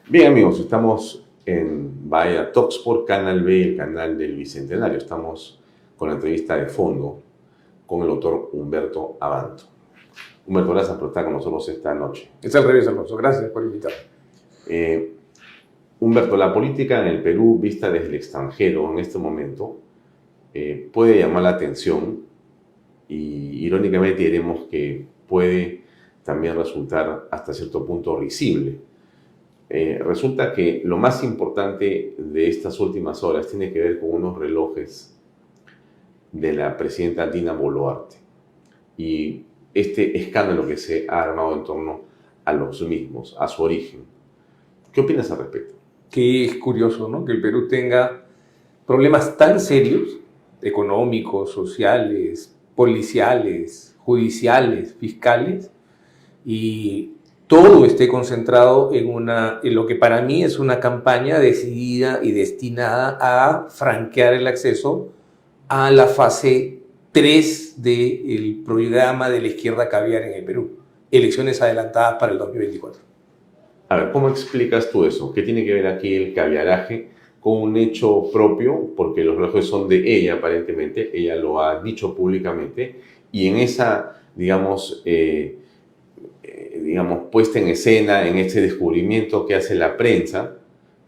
Bien amigos, estamos en Bahía Talks por Canal B, el canal del Bicentenario. Estamos con la entrevista de fondo con el doctor Humberto Abanto. Humberto, gracias por estar con nosotros esta noche. Es al revés, Alfonso. Gracias por invitarme. Humberto, la política en el Perú vista desde el extranjero en este momento puede llamar la atención y irónicamente diremos que puede también resultar hasta cierto punto risible. Resulta que lo más importante de estas últimas horas tiene que ver con unos relojes de la presidenta Dina Boluarte y este escándalo que se ha armado en torno a los mismos, a su origen. ¿Qué opinas al respecto? Que es curioso, ¿no?, que el Perú tenga problemas tan serios, económicos, sociales, policiales, judiciales, fiscales, y todo esté concentrado en lo que para mí es una campaña decidida y destinada a franquear el acceso a la fase 3 del programa de la izquierda caviar en el Perú, elecciones adelantadas para el 2024. A ver, ¿cómo explicas tú eso? ¿Qué tiene que ver aquí el caviaraje con un hecho propio? Porque los relojes son de ella, aparentemente, ella lo ha dicho públicamente, y en esa, digamos, puesta en escena, en este descubrimiento que hace la prensa,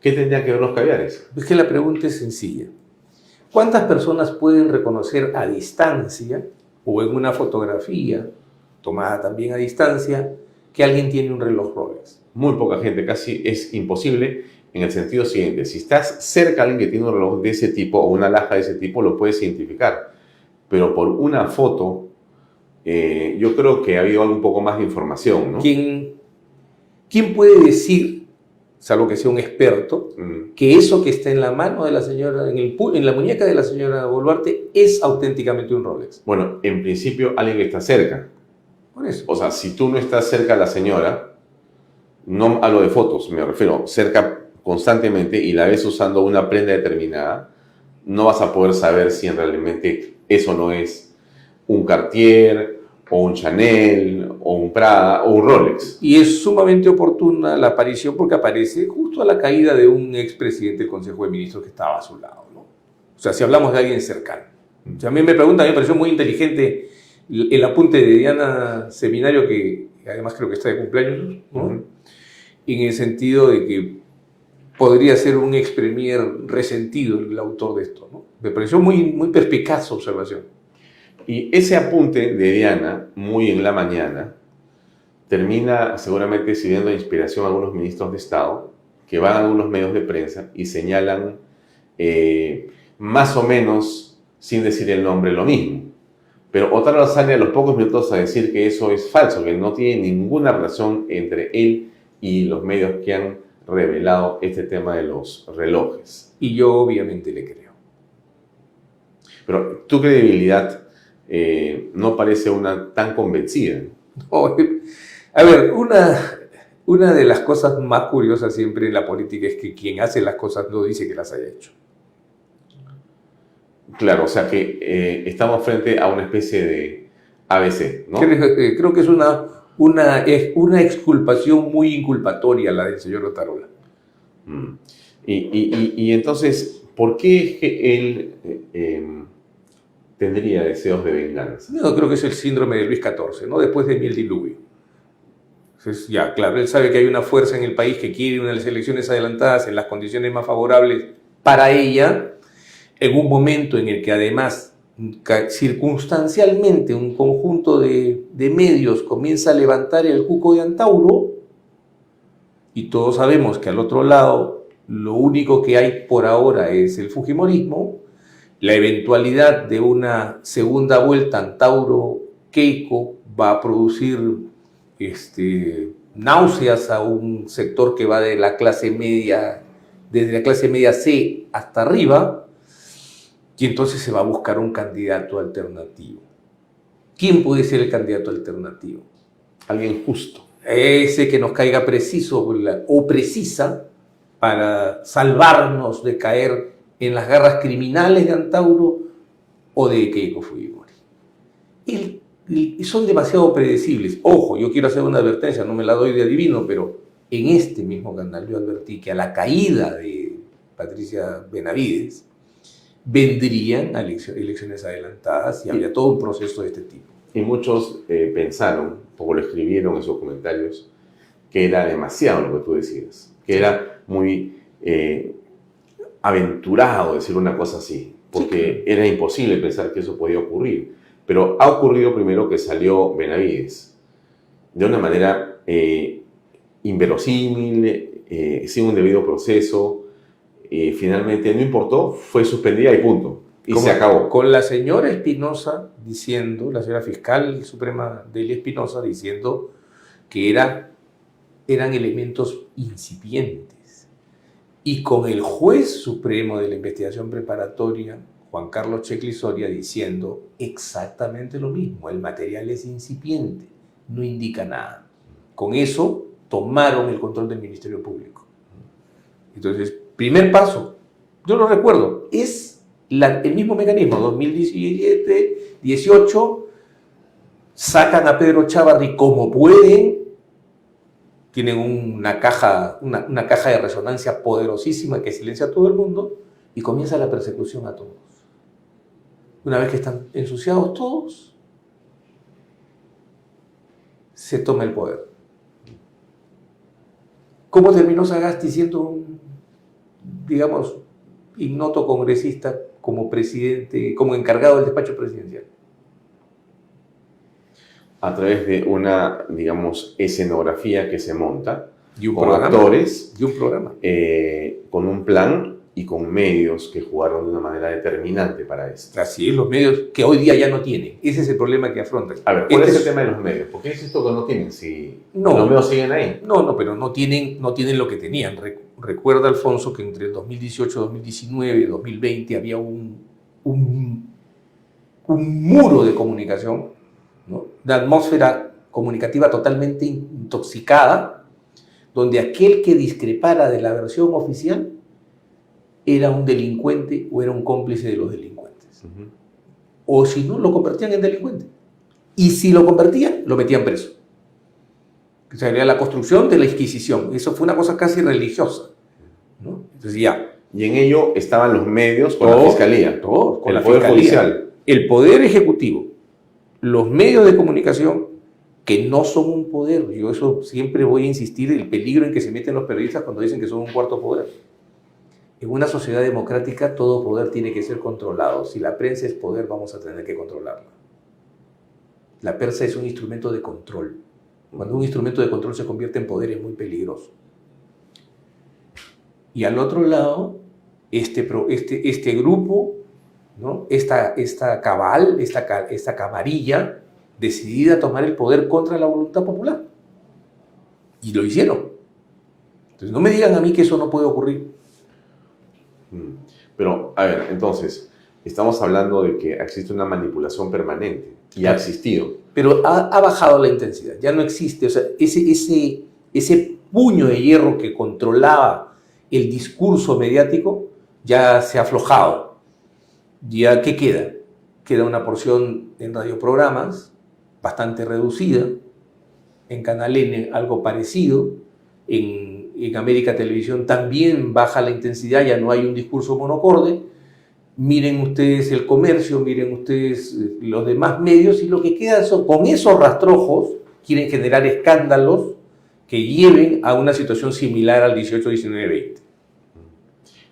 ¿qué tendrían que ver los caviares? Es que la pregunta es sencilla. ¿Cuántas personas pueden reconocer a distancia o en una fotografía tomada también a distancia que alguien tiene un reloj Rolex? Muy poca gente, casi es imposible, en el sentido siguiente: si estás cerca de alguien que tiene un reloj de ese tipo o una alhaja de ese tipo, lo puedes identificar, pero por una foto yo creo que ha habido un poco más de información, ¿no? ¿Quién puede decir, salvo que sea un experto, que eso que está en la mano de la señora, en la muñeca de la señora Boluarte, es auténticamente un Rolex? Bueno, en principio alguien que está cerca. Por eso. O sea, si tú no estás cerca a la señora, no hablo de fotos, me refiero cerca constantemente y la ves usando una prenda determinada, no vas a poder saber si realmente eso no es un Cartier o un Chanel o un Prada o un Rolex. Y es sumamente oportuna la aparición porque aparece justo a la caída de un expresidente del Consejo de Ministros que estaba a su lado, ¿no? O sea, si hablamos de alguien cercano. O sea, a mí me preguntan, a mí me pareció muy inteligente el apunte de Diana Seminario, que además creo que está de cumpleaños, ¿no? En el sentido de que podría ser un ex premier resentido el autor de esto, ¿no? Me pareció muy perspicaz su observación. Y ese apunte de Diana, muy en la mañana, termina seguramente sirviendo de inspiración a algunos ministros de Estado que van a algunos medios de prensa y señalan más o menos, sin decir el nombre, lo mismo. Pero Otárola sale a los pocos minutos a decir que eso es falso, que no tiene ninguna relación entre él y los medios que han revelado este tema de los relojes. Y yo obviamente le creo. Pero tu credibilidad no parece una tan convencida. No, a ver, una de las cosas más curiosas siempre en la política es que quien hace las cosas no dice que las haya hecho. Claro, o sea que estamos frente a una especie de ABC, ¿no? Creo que es una exculpación muy inculpatoria la del señor Otárola. Y entonces, ¿por qué es que él tendría deseos de venganza? No, creo que es el síndrome de Luis XIV, ¿no? Después de mí el diluvio. Entonces, ya, claro, él sabe que hay una fuerza en el país que quiere unas elecciones adelantadas en las condiciones más favorables para ella, en un momento en el que además circunstancialmente un conjunto de medios comienza a levantar el cuco de Antauro, y todos sabemos que al otro lado lo único que hay por ahora es el fujimorismo. La eventualidad de una segunda vuelta Antauro-Keiko va a producir náuseas a un sector que va de la clase media, desde la clase media C hasta arriba, y entonces se va a buscar un candidato alternativo. ¿Quién puede ser el candidato alternativo? Alguien justo. Ese que nos caiga preciso o precisa para salvarnos de caer en las garras criminales de Antauro o de Keiko Fujimori. Y son demasiado predecibles. Ojo, yo quiero hacer una advertencia, no me la doy de adivino, pero En este mismo canal yo advertí que a la caída de Patricia Benavides vendrían a elecciones adelantadas y había todo un proceso de este tipo. Y muchos pensaron, o lo escribieron en sus comentarios, que era demasiado lo que tú decías, que era muy aventurado decir una cosa así, porque era imposible pensar que eso podía ocurrir. Pero ha ocurrido primero que salió Benavides de una manera inverosímil, sin un debido proceso. Finalmente no importó, fue suspendida y punto. Y se acabó. Con la señora Espinosa diciendo, la señora fiscal suprema Delia Espinosa diciendo que eran elementos incipientes. Y con el juez supremo de la investigación preparatoria, Juan Carlos Checli Soria, diciendo exactamente lo mismo. El material es incipiente, no indica nada. Con eso tomaron el control del Ministerio Público. Entonces, primer paso, yo lo recuerdo, es el mismo mecanismo. 2017, 18, sacan a Pedro Chávarri como pueden, tienen una caja de resonancia poderosísima que silencia a todo el mundo y comienza la persecución a todos. Una vez que están ensuciados todos, se toma el poder. ¿Cómo terminó Sagasti siendo un, digamos, ignoto congresista como presidente, como encargado del despacho presidencial? A través de una, digamos, escenografía que se monta, y un con programa, actores, y un programa. Con un plan y con medios que jugaron de una manera determinante para esto. Así es, los medios que hoy día ya no tienen. Ese es el problema que afrontan. A ver, ¿cuál es el tema de los medios? ¿Por qué es esto que no tienen? Si No, los medios siguen ahí. No, pero no tienen lo que tenían. Recuerda, Alfonso, que entre el 2018, 2019 y 2020 había un muro de comunicación, ¿no? Una atmósfera comunicativa totalmente intoxicada, donde aquel que discrepara de la versión oficial era un delincuente o era un cómplice de los delincuentes. O si no, lo convertían en delincuente. Y si lo convertían, lo metían preso. O sea, era la construcción de la Inquisición. Eso fue una cosa casi religiosa, ¿no? Entonces ya. Y en ello estaban los medios con la fiscalía, con el la poder fiscalía, judicial, el poder ejecutivo, los medios de comunicación que no son un poder. Yo eso siempre voy a insistir, el peligro en que se meten los periodistas cuando dicen que son un cuarto poder. En una sociedad democrática todo poder tiene que ser controlado. Si la prensa es poder, vamos a tener que controlarla. La prensa es un instrumento de control. Cuando un instrumento de control se convierte en poder es muy peligroso. Y al otro lado, este grupo, ¿no? esta cabal, esta camarilla decidida a tomar el poder contra la voluntad popular. Y lo hicieron. Entonces no me digan a mí que eso no puede ocurrir. Pero, a ver, entonces, estamos hablando de que existe una manipulación permanente y ha existido. Pero ha bajado la intensidad, ya no existe. O sea, ese puño de hierro que controlaba el discurso mediático ya se ha aflojado. ¿Ya qué queda? Queda una porción en radioprogramas bastante reducida, en Canal N algo parecido, en América Televisión también baja la intensidad, ya no hay un discurso monocorde. Miren ustedes el comercio, miren ustedes los demás medios, y lo que queda son, con esos rastrojos, quieren generar escándalos que lleven a una situación similar al 18, 19, 20.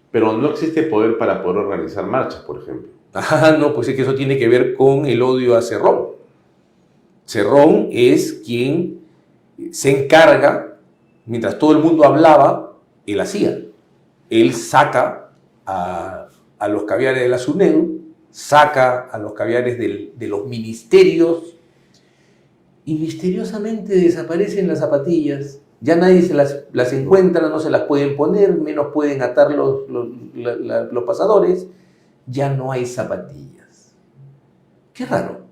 Pero no existe poder para poder organizar marchas, por ejemplo. Ah, no, pues es que eso tiene que ver con el odio a Cerrón. Cerrón es quien se encarga, mientras todo el mundo hablaba, él hacía. Él saca a los caviares de la SUNEDU, saca a los caviares de los ministerios y misteriosamente desaparecen las zapatillas. Ya nadie se las encuentra, no se las pueden poner, menos pueden atar los pasadores. Ya no hay zapatillas. Qué raro.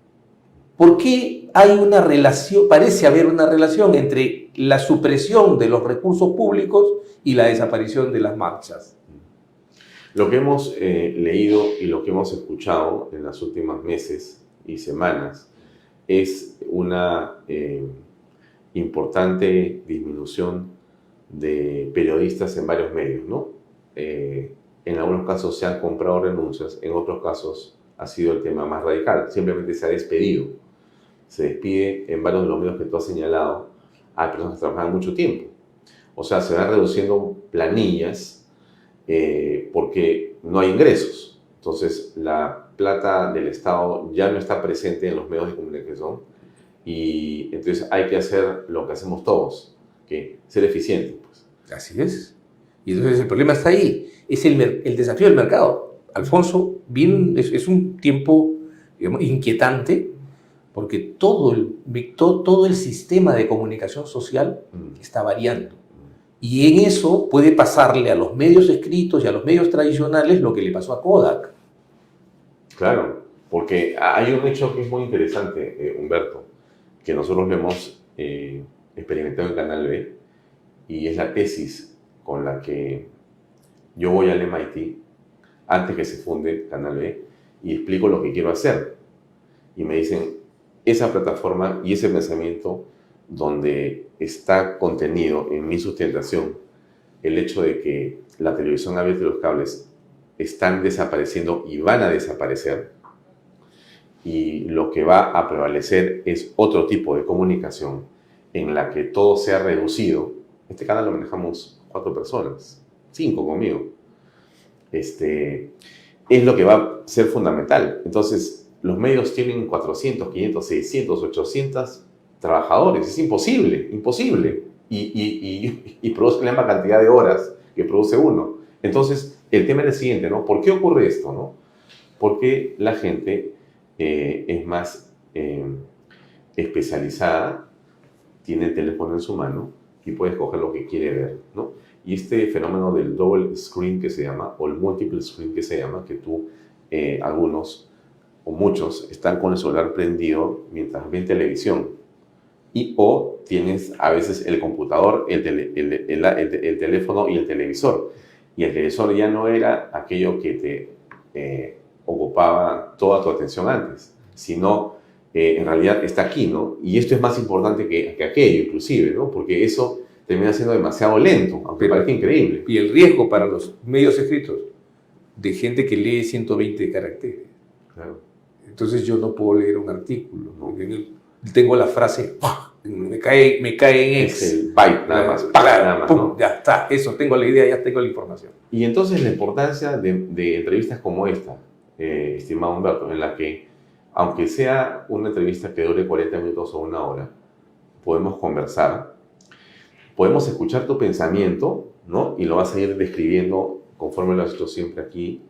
¿Por qué hay una relación, parece haber una relación entre la supresión de los recursos públicos y la desaparición de las marchas? Lo que hemos leído y lo que hemos escuchado en los últimos meses y semanas es una importante disminución de periodistas en varios medios, ¿no? En algunos casos se han comprado renuncias, en otros casos ha sido el tema más radical, simplemente se ha despedido. Se despide en varios de los medios que tú has señalado a personas que trabajan mucho tiempo. O sea, se van reduciendo planillas porque no hay ingresos. Entonces, la plata del Estado ya no está presente en los medios de comunicación y entonces hay que hacer lo que hacemos todos, que ser eficiente. Pues. Así es. Y entonces el problema está ahí. Es el desafío del mercado. Alfonso, bien, es un tiempo, digamos, inquietante porque todo el sistema de comunicación social está variando. Y en eso puede pasarle a los medios escritos y a los medios tradicionales lo que le pasó a Kodak. Claro, porque hay un hecho que es muy interesante, Humberto, que nosotros lo hemos experimentado en Canal B, y es la tesis con la que yo voy al MIT antes que se funde Canal B y explico lo que quiero hacer. Y me dicen, esa plataforma y ese pensamiento donde está contenido en mi sustentación el hecho de que la televisión abierta y los cables están desapareciendo y van a desaparecer, y lo que va a prevalecer es otro tipo de comunicación en la que todo sea reducido. Este canal lo manejamos 4 personas, 5 conmigo. Es lo que va a ser fundamental. Entonces, los medios tienen 400, 500, 600, 800 trabajadores. Es imposible. Y producen la misma cantidad de horas que produce uno. Entonces, el tema es el siguiente, ¿no? ¿Por qué ocurre esto, no? Porque la gente es más especializada, tiene el teléfono en su mano y puede escoger lo que quiere ver, ¿no? Y este fenómeno del double screen que se llama, o el multiple screen que se llama, que tú, algunos o muchos, están con el celular prendido mientras ven televisión. O tienes a veces el computador, el teléfono y el televisor. Y el televisor ya no era aquello que te ocupaba toda tu atención antes, sino en realidad está aquí, ¿no? Y esto es más importante que aquello, inclusive, ¿no? Porque eso termina siendo demasiado lento, aunque parezca increíble. Y el riesgo para los medios escritos de gente que lee 120 caracteres. Claro. Entonces yo no puedo leer un artículo, ¿no? Tengo la frase, me cae en X. Es el byte nada más, claro, nada más, pum, ¿no? Ya está, eso, tengo la idea, ya tengo la información. Y entonces la importancia de entrevistas como esta, estimado Humberto, en la que, aunque sea una entrevista que dure 40 minutos o 1 hora, podemos conversar, podemos escuchar tu pensamiento, ¿no? Y lo vas a ir describiendo conforme lo has hecho siempre aquí,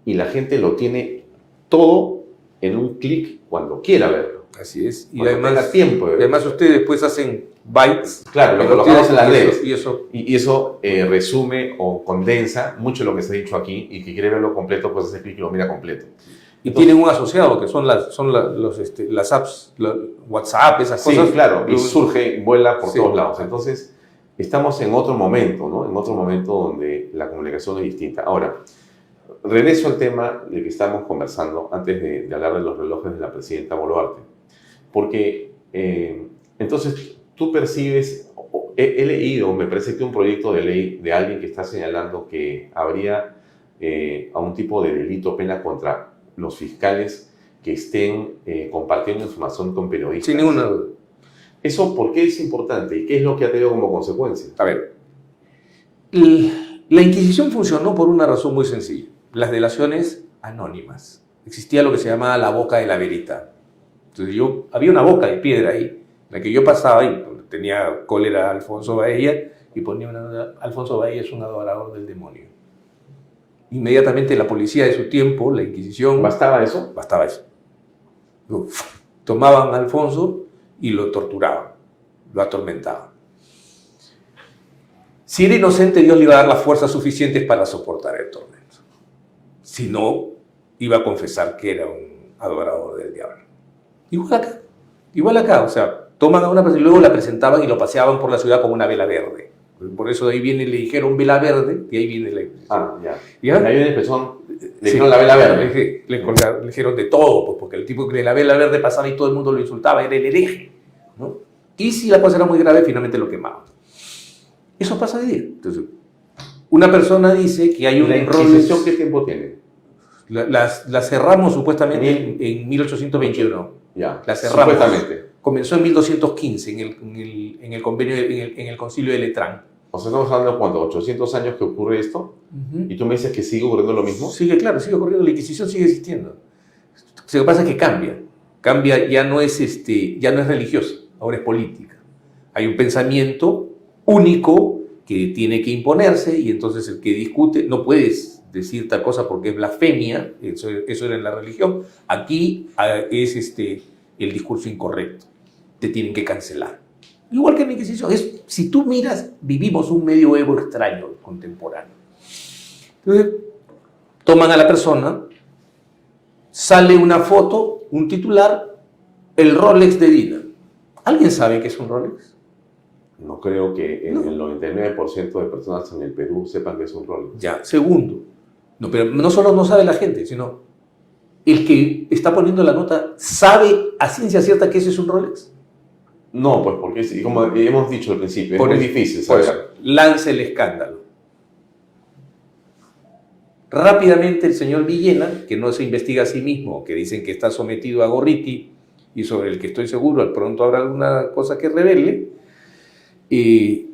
y la gente lo tiene todo en un clic cuando quiera verlo. Así es. Y cuando además, tenga tiempo de verlo. además ustedes después hacen bytes. Claro, lo colocamos en las redes. Y eso resume o condensa mucho lo que se ha dicho aquí, y que quiere verlo completo, pues hace clic y lo mira completo. Y tienen un asociado que son las apps, WhatsApp, esas cosas. Sí, claro, y surge, vuela por Sí. todos lados. Entonces, estamos en otro momento, ¿no? En otro momento donde la comunicación es distinta. Ahora, regreso al tema del que estábamos conversando antes de hablar de los relojes de la presidenta Boluarte. Porque, entonces, tú percibes, he leído, me parece que un proyecto de ley de alguien que está señalando que habría a un tipo de delito, pena contra los fiscales que estén compartiendo información con periodistas. Sin ninguna duda. ¿Eso por qué es importante y qué es lo que ha tenido como consecuencia? A ver, la Inquisición funcionó por una razón muy sencilla. Las delaciones anónimas. Existía lo que se llamaba la boca de la verita. Entonces había una boca de piedra ahí, en la que yo pasaba y tenía cólera Alfonso Baella y ponía Alfonso Baella es un adorador del demonio. Inmediatamente la policía de su tiempo, la Inquisición... ¿Bastaba eso? Bastaba eso. Tomaban a Alfonso y lo torturaban, lo atormentaban. Si era inocente, Dios le iba a dar las fuerzas suficientes para soportar el tormento. Si no, iba a confesar que era un adorador del diablo. Igual acá, o sea, toman a una persona y luego la presentaban y lo paseaban por la ciudad como una vela verde. Por eso de ahí viene, le dijeron vela verde, y ahí viene la Inquisición. Ah, ya. ¿Ya? Y ahí viene el pezón, le dijeron la vela verde. Le dijeron de todo, pues, porque el tipo que de la vela verde pasaba y todo el mundo lo insultaba, era el hereje, ¿no? Y si la cosa era muy grave, finalmente lo quemaban. Eso pasa de día. Entonces, una persona dice que hay un ¿La Rolex. Inquisición qué tiempo tiene? La cerramos supuestamente en 1821. Ya, La cerramos. supuestamente. Comenzó en 1215 en el convenio, en el concilio de Letrán. O sea, estamos hablando de cuánto, 800 años que ocurre esto, y tú me dices que sigue ocurriendo lo mismo. Sigue, claro, sigue ocurriendo, la Inquisición sigue existiendo. Lo que pasa es que cambia, ya no es religiosa, ahora es política. Hay un pensamiento único que tiene que imponerse y entonces el que discute, no puedes decir tal cosa porque es blasfemia, eso era en la religión, aquí es el discurso incorrecto, te tienen que cancelar. Igual que en la Inquisición, si tú miras, vivimos un medioevo extraño contemporáneo. Entonces, toman a la persona, sale una foto, un titular, el Rolex de Dina. ¿Alguien sabe qué es un Rolex? No creo que el 99% de personas en el Perú sepan que es un Rolex. Ya, segundo. No, pero no solo no sabe la gente, sino el que está poniendo la nota sabe a ciencia cierta que ese es un Rolex. No, pues porque, como hemos dicho al principio, es muy difícil por saber. eso, lance el escándalo. Rápidamente el señor Villena, que no se investiga a sí mismo, que dicen que está sometido a Gorriti y sobre el que estoy seguro al pronto habrá alguna cosa que revele, y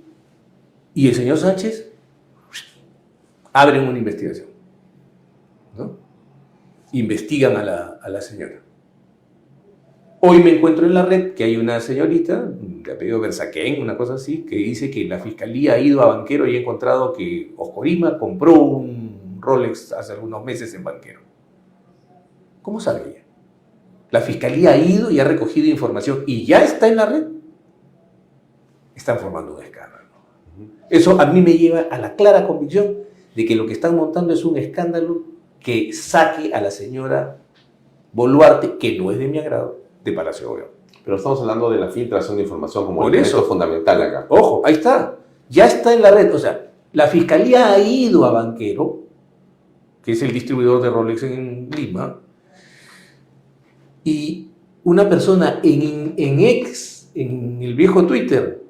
el señor Sánchez abren una investigación, ¿no? Investigan a la señora. Hoy me encuentro en la red que hay una señorita, de apellido Berzaquén, una cosa así, que dice que la fiscalía ha ido a Banquero y ha encontrado que Oscorima compró un Rolex hace algunos meses en Banquero. ¿Cómo sabe ella? La fiscalía ha ido y ha recogido información y ya está en la red. Están formando un escándalo. Eso a mí me lleva a la clara convicción de que lo que están montando es un escándalo que saque a la señora Boluarte, que no es de mi agrado, de Palacio de Gobierno. Pero estamos hablando de la filtración de información como Por elemento eso, fundamental acá. Ojo, ahí está. Ya está en la red. O sea, la fiscalía ha ido a Banquero, que es el distribuidor de Rolex en Lima, y una persona en el viejo Twitter,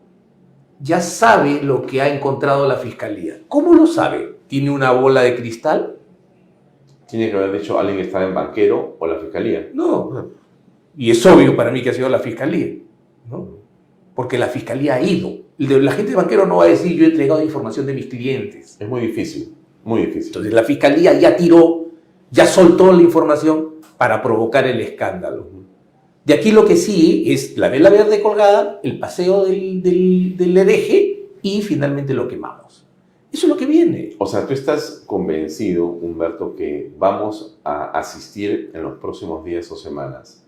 ya sabe lo que ha encontrado la fiscalía. ¿Cómo lo sabe? ¿Tiene una bola de cristal? Tiene que haber dicho alguien que estaba en Banquero o la fiscalía. No. Y es obvio para mí que ha sido la fiscalía, ¿no? Porque la fiscalía ha ido. La gente de Banquero no va a decir yo he entregado información de mis clientes. Es muy difícil, muy difícil. Entonces la fiscalía ya tiró, ya soltó la información para provocar el escándalo. De aquí lo que sí es la vela verde colgada, el paseo del hereje y finalmente lo quemamos. Eso es lo que viene. O sea, tú estás convencido, Humberto, que vamos a asistir en los próximos días o semanas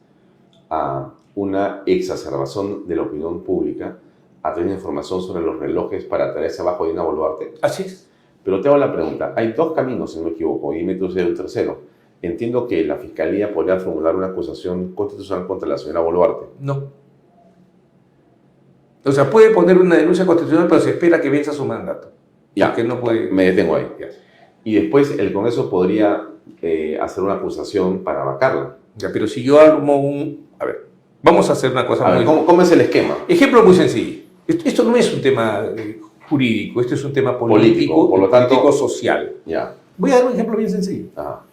a una exacerbación de la opinión pública a tener información sobre los relojes para traerse abajo de Dina Boluarte. Así es. Pero te hago la pregunta, hay dos caminos, si no me equivoco, y me introduce un tercero. Entiendo que la Fiscalía podría formular una acusación constitucional contra la señora Boluarte. No. O sea, puede poner una denuncia constitucional, pero se espera que venza su mandato. Ya, que no puede... me detengo ahí. Ya. Y después el Congreso podría hacer una acusación para vacarla. Ya, pero si yo armo un... A ver, vamos a hacer una cosa a muy... ver, ¿cómo es el esquema? Ejemplo muy sencillo. Esto no es un tema jurídico, esto es un tema político, por lo tanto, político social. Ya. Voy a dar un ejemplo bien sencillo. Ajá.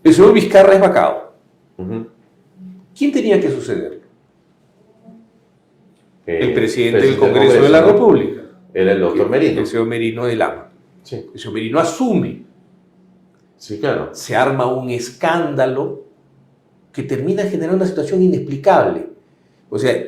El señor Vizcarra es vacado. Uh-huh. ¿Quién tenía que suceder? El presidente del Congreso de la República. Era el doctor Merino. El señor Merino de Lama. Sí. El señor Merino asume. Sí, claro. Se arma un escándalo que termina generando una situación inexplicable. O sea,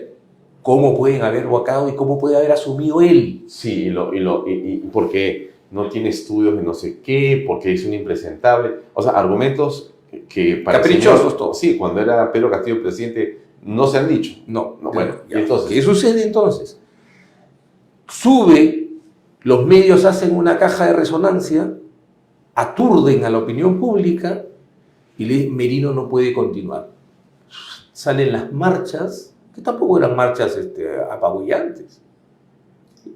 ¿cómo pueden haber vacado y cómo puede haber asumido él? Sí, y porque no tiene estudios de no sé qué, porque es un impresentable. O sea, argumentos que para caprichosos todos. Sí, cuando era Pedro Castillo presidente, no se han dicho. No, bueno, ya. Entonces, ¿Qué sucede entonces? Sube, los medios hacen una caja de resonancia, aturden a la opinión pública y Merino no puede continuar. Salen las marchas, que tampoco eran marchas apabullantes.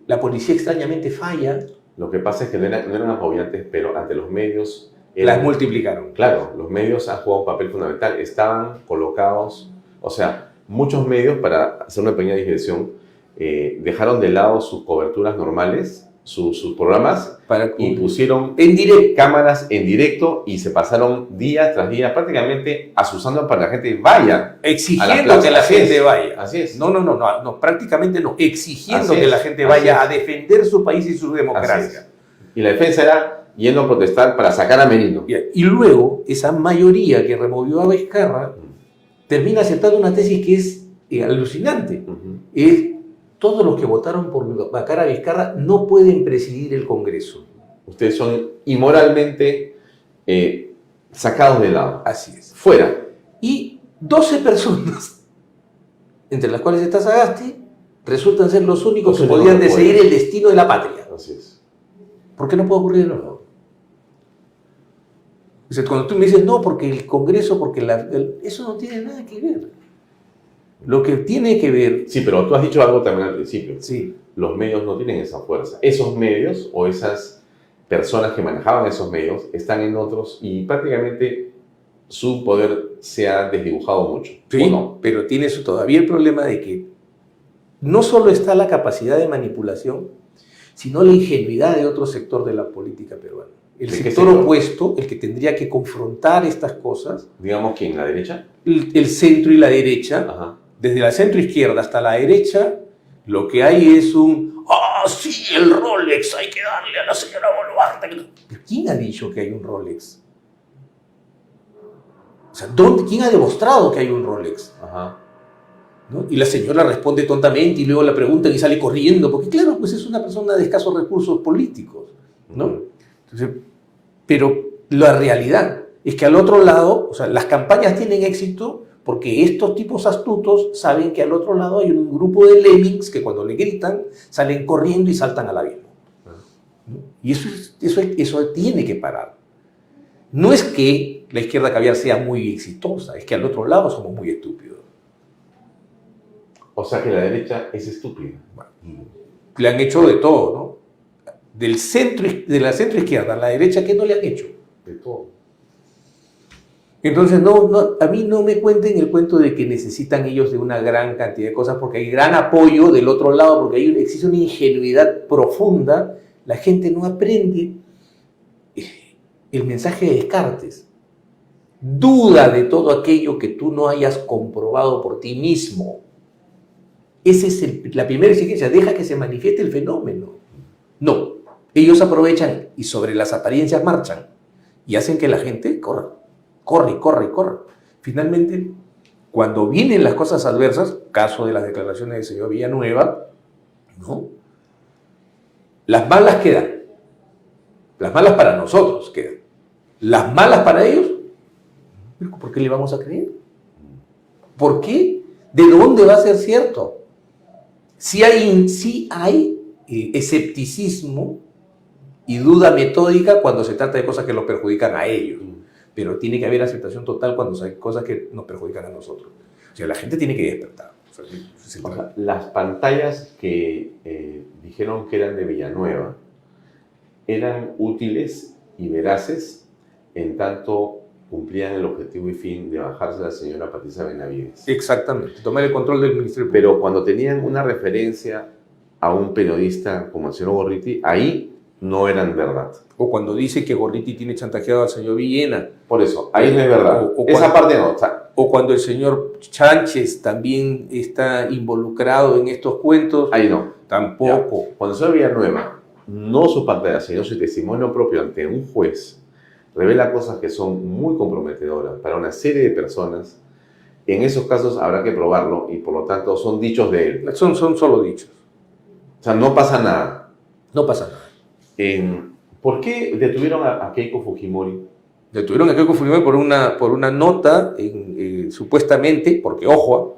La policía extrañamente falla. Lo que pasa es que no eran apabulantes, pero ante los medios... Las multiplicaron. Claro, los medios han jugado un papel fundamental. Estaban colocados, o sea, muchos medios, para hacer una pequeña digresión, dejaron de lado sus coberturas normales, sus programas, y pusieron cámaras en directo y se pasaron día tras día prácticamente asusando para que la gente vaya. Exigiendo que la gente vaya. Así es. No, prácticamente no. Exigiendo Así que es, la gente así vaya es. a defender su país y su Así democracia. es. Y la defensa era yendo a protestar para sacar a Merino. Y luego, esa mayoría que removió a Vizcarra termina aceptando una tesis que es alucinante. Es todos los que votaron por vacar a Vizcarra no pueden presidir el Congreso. Ustedes son inmoralmente sacados de lado. Así es. Fuera. Y 12 personas, entre las cuales está Sagasti, resultan ser los únicos que podían decidir el destino de la patria. Así es. ¿Por qué no puede ocurrir de nuevo? O sea, cuando tú me dices, no, porque el Congreso, porque eso no tiene nada que ver. Lo que tiene que ver... Sí, pero tú has dicho algo también al principio. Sí. Los medios no tienen esa fuerza. Esos medios o esas personas que manejaban esos medios están en otros y prácticamente su poder se ha desdibujado mucho. Sí, ¿O no? pero tiene todavía el problema de que no solo está la capacidad de manipulación, sino la ingenuidad de otro sector de la política peruana. El sector opuesto, el que tendría que confrontar estas cosas. Digamos que en la derecha. El centro y la derecha. Ajá. Desde la centro izquierda hasta la derecha, lo que hay es sí, el Rolex, hay que darle a la señora Boluarte. ¿Quién ha dicho que hay un Rolex? O sea, ¿quién ha demostrado que hay un Rolex? Ajá. ¿No? Y la señora responde tontamente y luego la preguntan y sale corriendo, porque claro, pues es una persona de escasos recursos políticos, ¿no? Entonces, pero la realidad es que al otro lado, o sea, las campañas tienen éxito porque estos tipos astutos saben que al otro lado hay un grupo de lemmings que cuando le gritan salen corriendo y saltan al abismo. ¿No? Y eso tiene que parar. No es que la izquierda caviar sea muy exitosa, es que al otro lado somos muy estúpidos. O sea que la derecha es estúpida. Le han hecho de todo, ¿no? De la centro izquierda a la derecha, ¿qué no le han hecho? De todo. Entonces, a mí no me cuenten el cuento de que necesitan ellos de una gran cantidad de cosas, porque hay gran apoyo del otro lado, porque existe una ingenuidad profunda. La gente no aprende el mensaje de Descartes. Duda de todo aquello que tú no hayas comprobado por ti mismo. Esa es la primera exigencia, deja que se manifieste el fenómeno. No, ellos aprovechan y sobre las apariencias marchan y hacen que la gente corra. Corre. Finalmente, cuando vienen las cosas adversas, caso de las declaraciones del señor Villanueva, ¿no? Las malas quedan. Las malas para nosotros quedan. Las malas para ellos, ¿por qué le vamos a creer? ¿Por qué? ¿De dónde va a ser cierto? Sí hay escepticismo y duda metódica cuando se trata de cosas que los perjudican a ellos. Pero tiene que haber aceptación total cuando hay cosas que nos perjudican a nosotros. O sea, la gente tiene que despertar. O sea, las pantallas que dijeron que eran de Villanueva eran útiles y veraces en tanto cumplían el objetivo y fin de bajarse a la señora Patricia Benavides. Exactamente, tomar el control del Ministerio Público. Pero cuando tenían una referencia a un periodista como el señor Gorriti, ahí no eran verdad. O cuando dice que Gorriti tiene chantajeado al señor Villena. Por eso, ahí no es verdad. Esa parte no. O cuando el señor Sánchez también está involucrado en estos cuentos. Ahí no. Tampoco. Ya. Cuando el señor Villanueva, no su pantalla, sino su testimonio propio ante un juez, revela cosas que son muy comprometedoras para una serie de personas, en esos casos habrá que probarlo y por lo tanto son dichos de él. Son solo dichos. O sea, no pasa nada. No pasa nada. ¿Por qué detuvieron a Keiko Fujimori? Detuvieron a Keiko Fujimori por una nota, supuestamente, porque ojo,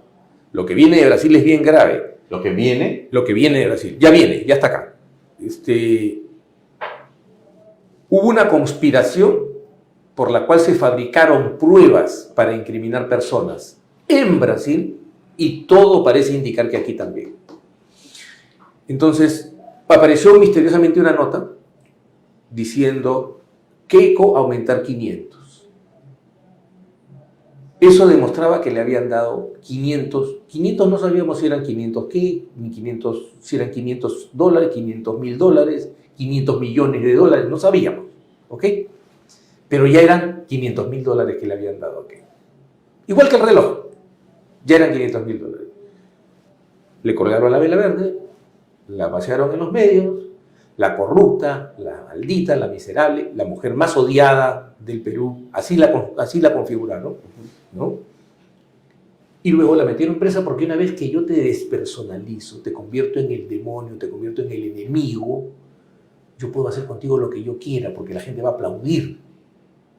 lo que viene de Brasil es bien grave. ¿Lo que viene? Lo que viene de Brasil. Ya viene, ya está acá. Hubo una conspiración por la cual se fabricaron pruebas para incriminar personas en Brasil y todo parece indicar que aquí también. Entonces, apareció misteriosamente una nota diciendo Keiko aumentar 500. Eso demostraba que le habían dado 500 no sabíamos si eran 500 qué, ni 500, si eran $500, $500.000, 500 millones de dólares, no sabíamos, ¿ok? Pero ya eran $500.000 que le habían dado, ¿ok? Igual que el reloj, ya eran $500.000. Le colgaron la vela verde, la pasearon en los medios, la corrupta, la maldita, la miserable, la mujer más odiada del Perú, así la configuraron, ¿no? Y luego la metieron presa porque una vez que yo te despersonalizo, te convierto en el demonio, te convierto en el enemigo, yo puedo hacer contigo lo que yo quiera porque la gente va a aplaudir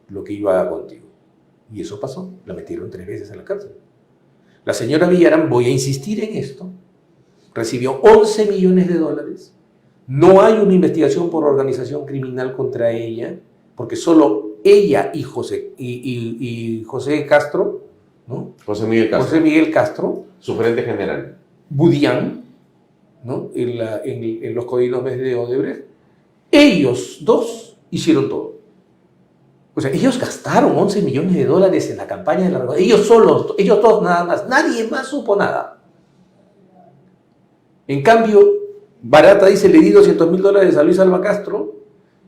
lo que yo haga contigo. Y eso pasó, la metieron 3 veces en la cárcel. La señora Villarán, voy a insistir en esto, recibió $11 millones. No hay una investigación por organización criminal contra ella, porque solo ella y José Castro, ¿no? José Miguel Castro. José Miguel Castro, Su gerente general. Budián, ¿no? En los codinomes de Odebrecht, ellos dos hicieron todo. O sea, ellos gastaron $11 millones en la campaña de la revolución. Ellos solos, ellos dos nada más. Nadie más supo nada. En cambio, Barata dice, le di $200.000 a Luis Alba Castro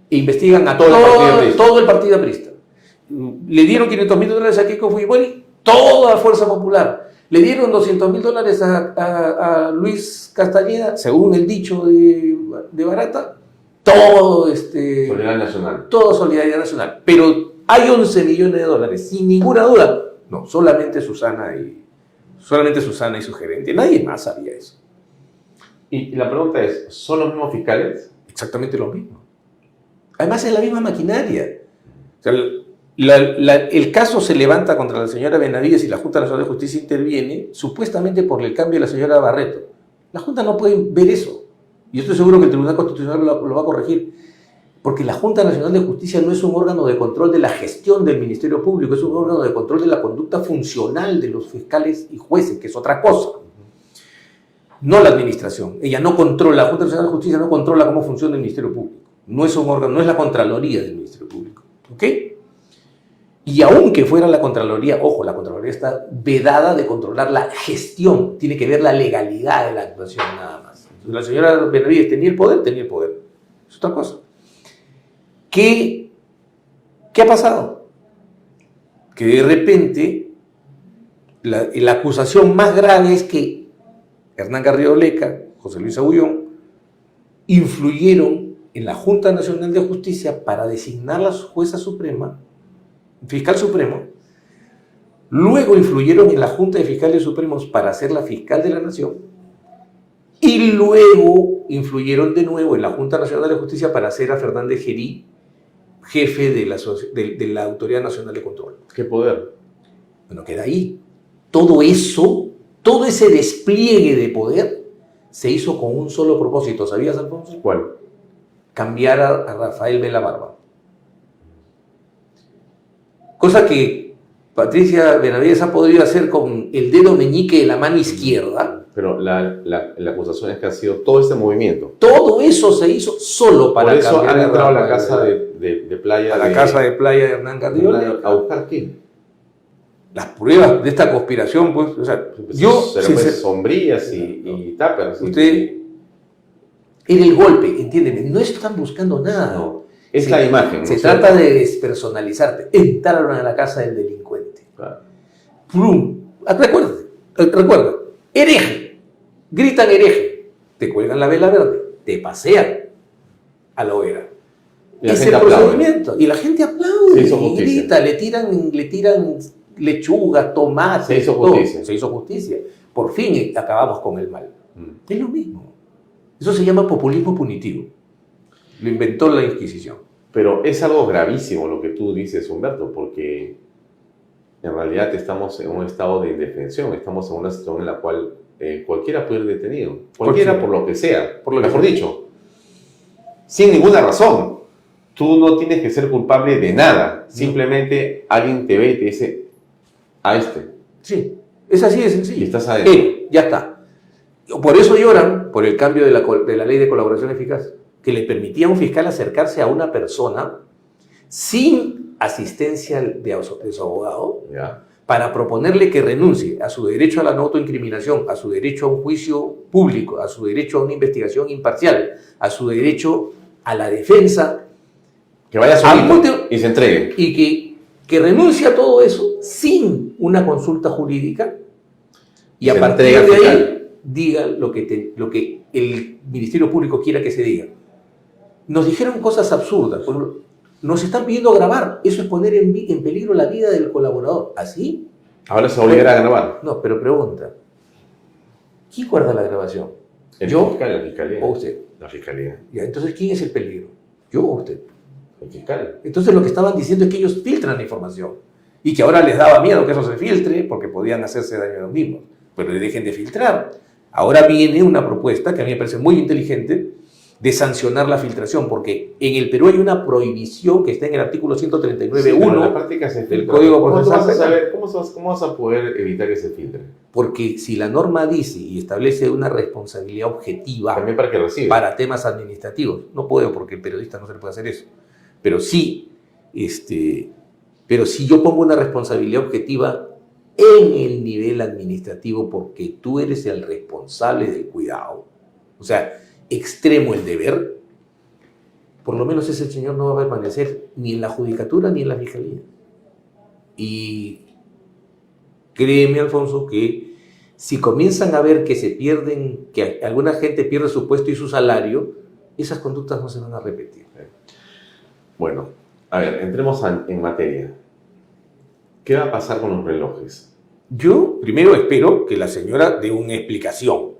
e investigan a todo el partido aprista. Le dieron $500.000 a Keiko Fujimori, toda la Fuerza Popular. Le dieron $200.000 a Luis Castañeda, según el dicho de Barata, todo Solidaridad Nacional. Todo Solidaridad Nacional. Pero hay $11 millones, sin ninguna duda. No, solamente Susana y su gerente. Nadie más sabía eso. Y la pregunta es, ¿son los mismos fiscales? Exactamente lo mismo. Además es la misma maquinaria. O sea, el caso se levanta contra la señora Benavides y la Junta Nacional de Justicia interviene supuestamente por el cambio de la señora Barreto. La Junta no puede ver eso. Y yo estoy seguro que el Tribunal Constitucional lo va a corregir. Porque la Junta Nacional de Justicia no es un órgano de control de la gestión del Ministerio Público, es un órgano de control de la conducta funcional de los fiscales y jueces, que es otra cosa. No la administración. Ella no controla, la Junta Nacional de Justicia no controla cómo funciona el Ministerio Público. No es un órgano, no es la Contraloría del Ministerio Público. ¿Ok? Y aunque fuera la Contraloría, ojo, la Contraloría está vedada de controlar la gestión, tiene que ver la legalidad de la actuación nada más. Entonces, la señora Benavides tenía el poder. Es otra cosa. ¿Qué ha pasado? Que de repente la acusación más grave es que Hernán Garrido Leca, José Luis Agullón, influyeron en la Junta Nacional de Justicia para designar a la jueza suprema, fiscal supremo, luego influyeron en la Junta de Fiscales Supremos para hacerla fiscal de la Nación, y luego influyeron de nuevo en la Junta Nacional de Justicia para hacer a Fernández Gerí jefe de la Autoridad Nacional de Control. ¿Qué poder? Bueno, queda ahí. Todo eso, todo ese despliegue de poder se hizo con un solo propósito. ¿Sabías, Alfonso? ¿Cuál? Cambiar a Rafael Vela Barba. Cosa que Patricia Benavides ha podido hacer con el dedo meñique de la mano izquierda. Pero la acusación es que ha sido todo este movimiento. Todo eso se hizo solo para cambiar. Por eso han entrado a la casa de playa. A la casa de playa de Hernán Garrido Leca. ¿A buscar qué? Las pruebas de esta conspiración, pues, o sea, sombrillas y tuppers. Usted, en el golpe, entiéndeme, no están buscando nada. No, es la imagen. Se trata de despersonalizarte. Entraron a la casa del delincuente. Claro. ¡Plum! Recuerda, hereje. Gritan hereje. Te cuelgan la vela verde. Te pasean a la hoguera. Es el procedimiento. Y la gente aplaude y grita, le tiran lechugas, tomates. Se hizo justicia. Se hizo justicia. Por fin acabamos con el mal. Es lo mismo. Eso se llama populismo punitivo. Lo inventó la Inquisición. Pero es algo gravísimo lo que tú dices, Humberto, porque en realidad estamos en un estado de indefensión. Estamos en una situación en la cual cualquiera puede ir detenido. Cualquiera por lo que sea. Mejor dicho, sin ninguna razón. Tú no tienes que ser culpable de nada. Simplemente alguien te ve y te dice, a este. Sí, es así de sencillo. Y estás adentro. Ya está. Por eso lloran por el cambio de la ley de colaboración eficaz, que le permitía a un fiscal acercarse a una persona sin asistencia de su abogado, Ya. para proponerle que renuncie a su derecho a la no autoincriminación, a su derecho a un juicio público, a su derecho a una investigación imparcial, a su derecho a la defensa, Que vaya solito y se entregue. y que renuncie a todo eso sin una consulta jurídica y a partir de ahí diga lo que el Ministerio Público quiera que se diga. Nos dijeron cosas absurdas. Por ejemplo, nos están pidiendo grabar. Eso es poner en peligro la vida del colaborador. ¿Así? Ahora se obligará a grabar. No, pero pregunta. ¿Quién guarda la grabación? El ¿Yo fiscal, la fiscalía. o usted? La fiscalía. Ya, entonces, ¿quién es el peligro? ¿Yo o usted? El fiscal. Entonces, lo que estaban diciendo es que ellos filtran la información y que ahora les daba miedo que eso se filtre porque podían hacerse daño a los mismos. Pero dejen de filtrar. Ahora viene una propuesta que a mí me parece muy inteligente de sancionar la filtración, porque en el Perú hay una prohibición que está en el artículo 139.1 en la práctica se del filtra. Código ¿Cómo Procesal vas a Penal. saber, cómo vas a poder evitar que se filtre? Porque si la norma dice y establece una responsabilidad objetiva También para que reciba. para temas administrativos, no puedo porque el periodista no se le puede hacer eso, pero sí, pero si yo pongo una responsabilidad objetiva en el nivel administrativo porque tú eres el responsable del cuidado, o sea, extremo el deber, por lo menos ese señor no va a permanecer ni en la judicatura ni en la fiscalía. Y créeme, Alfonso, que si comienzan a ver que se pierden, que alguna gente pierde su puesto y su salario, esas conductas no se van a repetir. Bueno, a ver, entremos en materia. ¿Qué va a pasar con los relojes? Yo primero espero que la señora dé una explicación,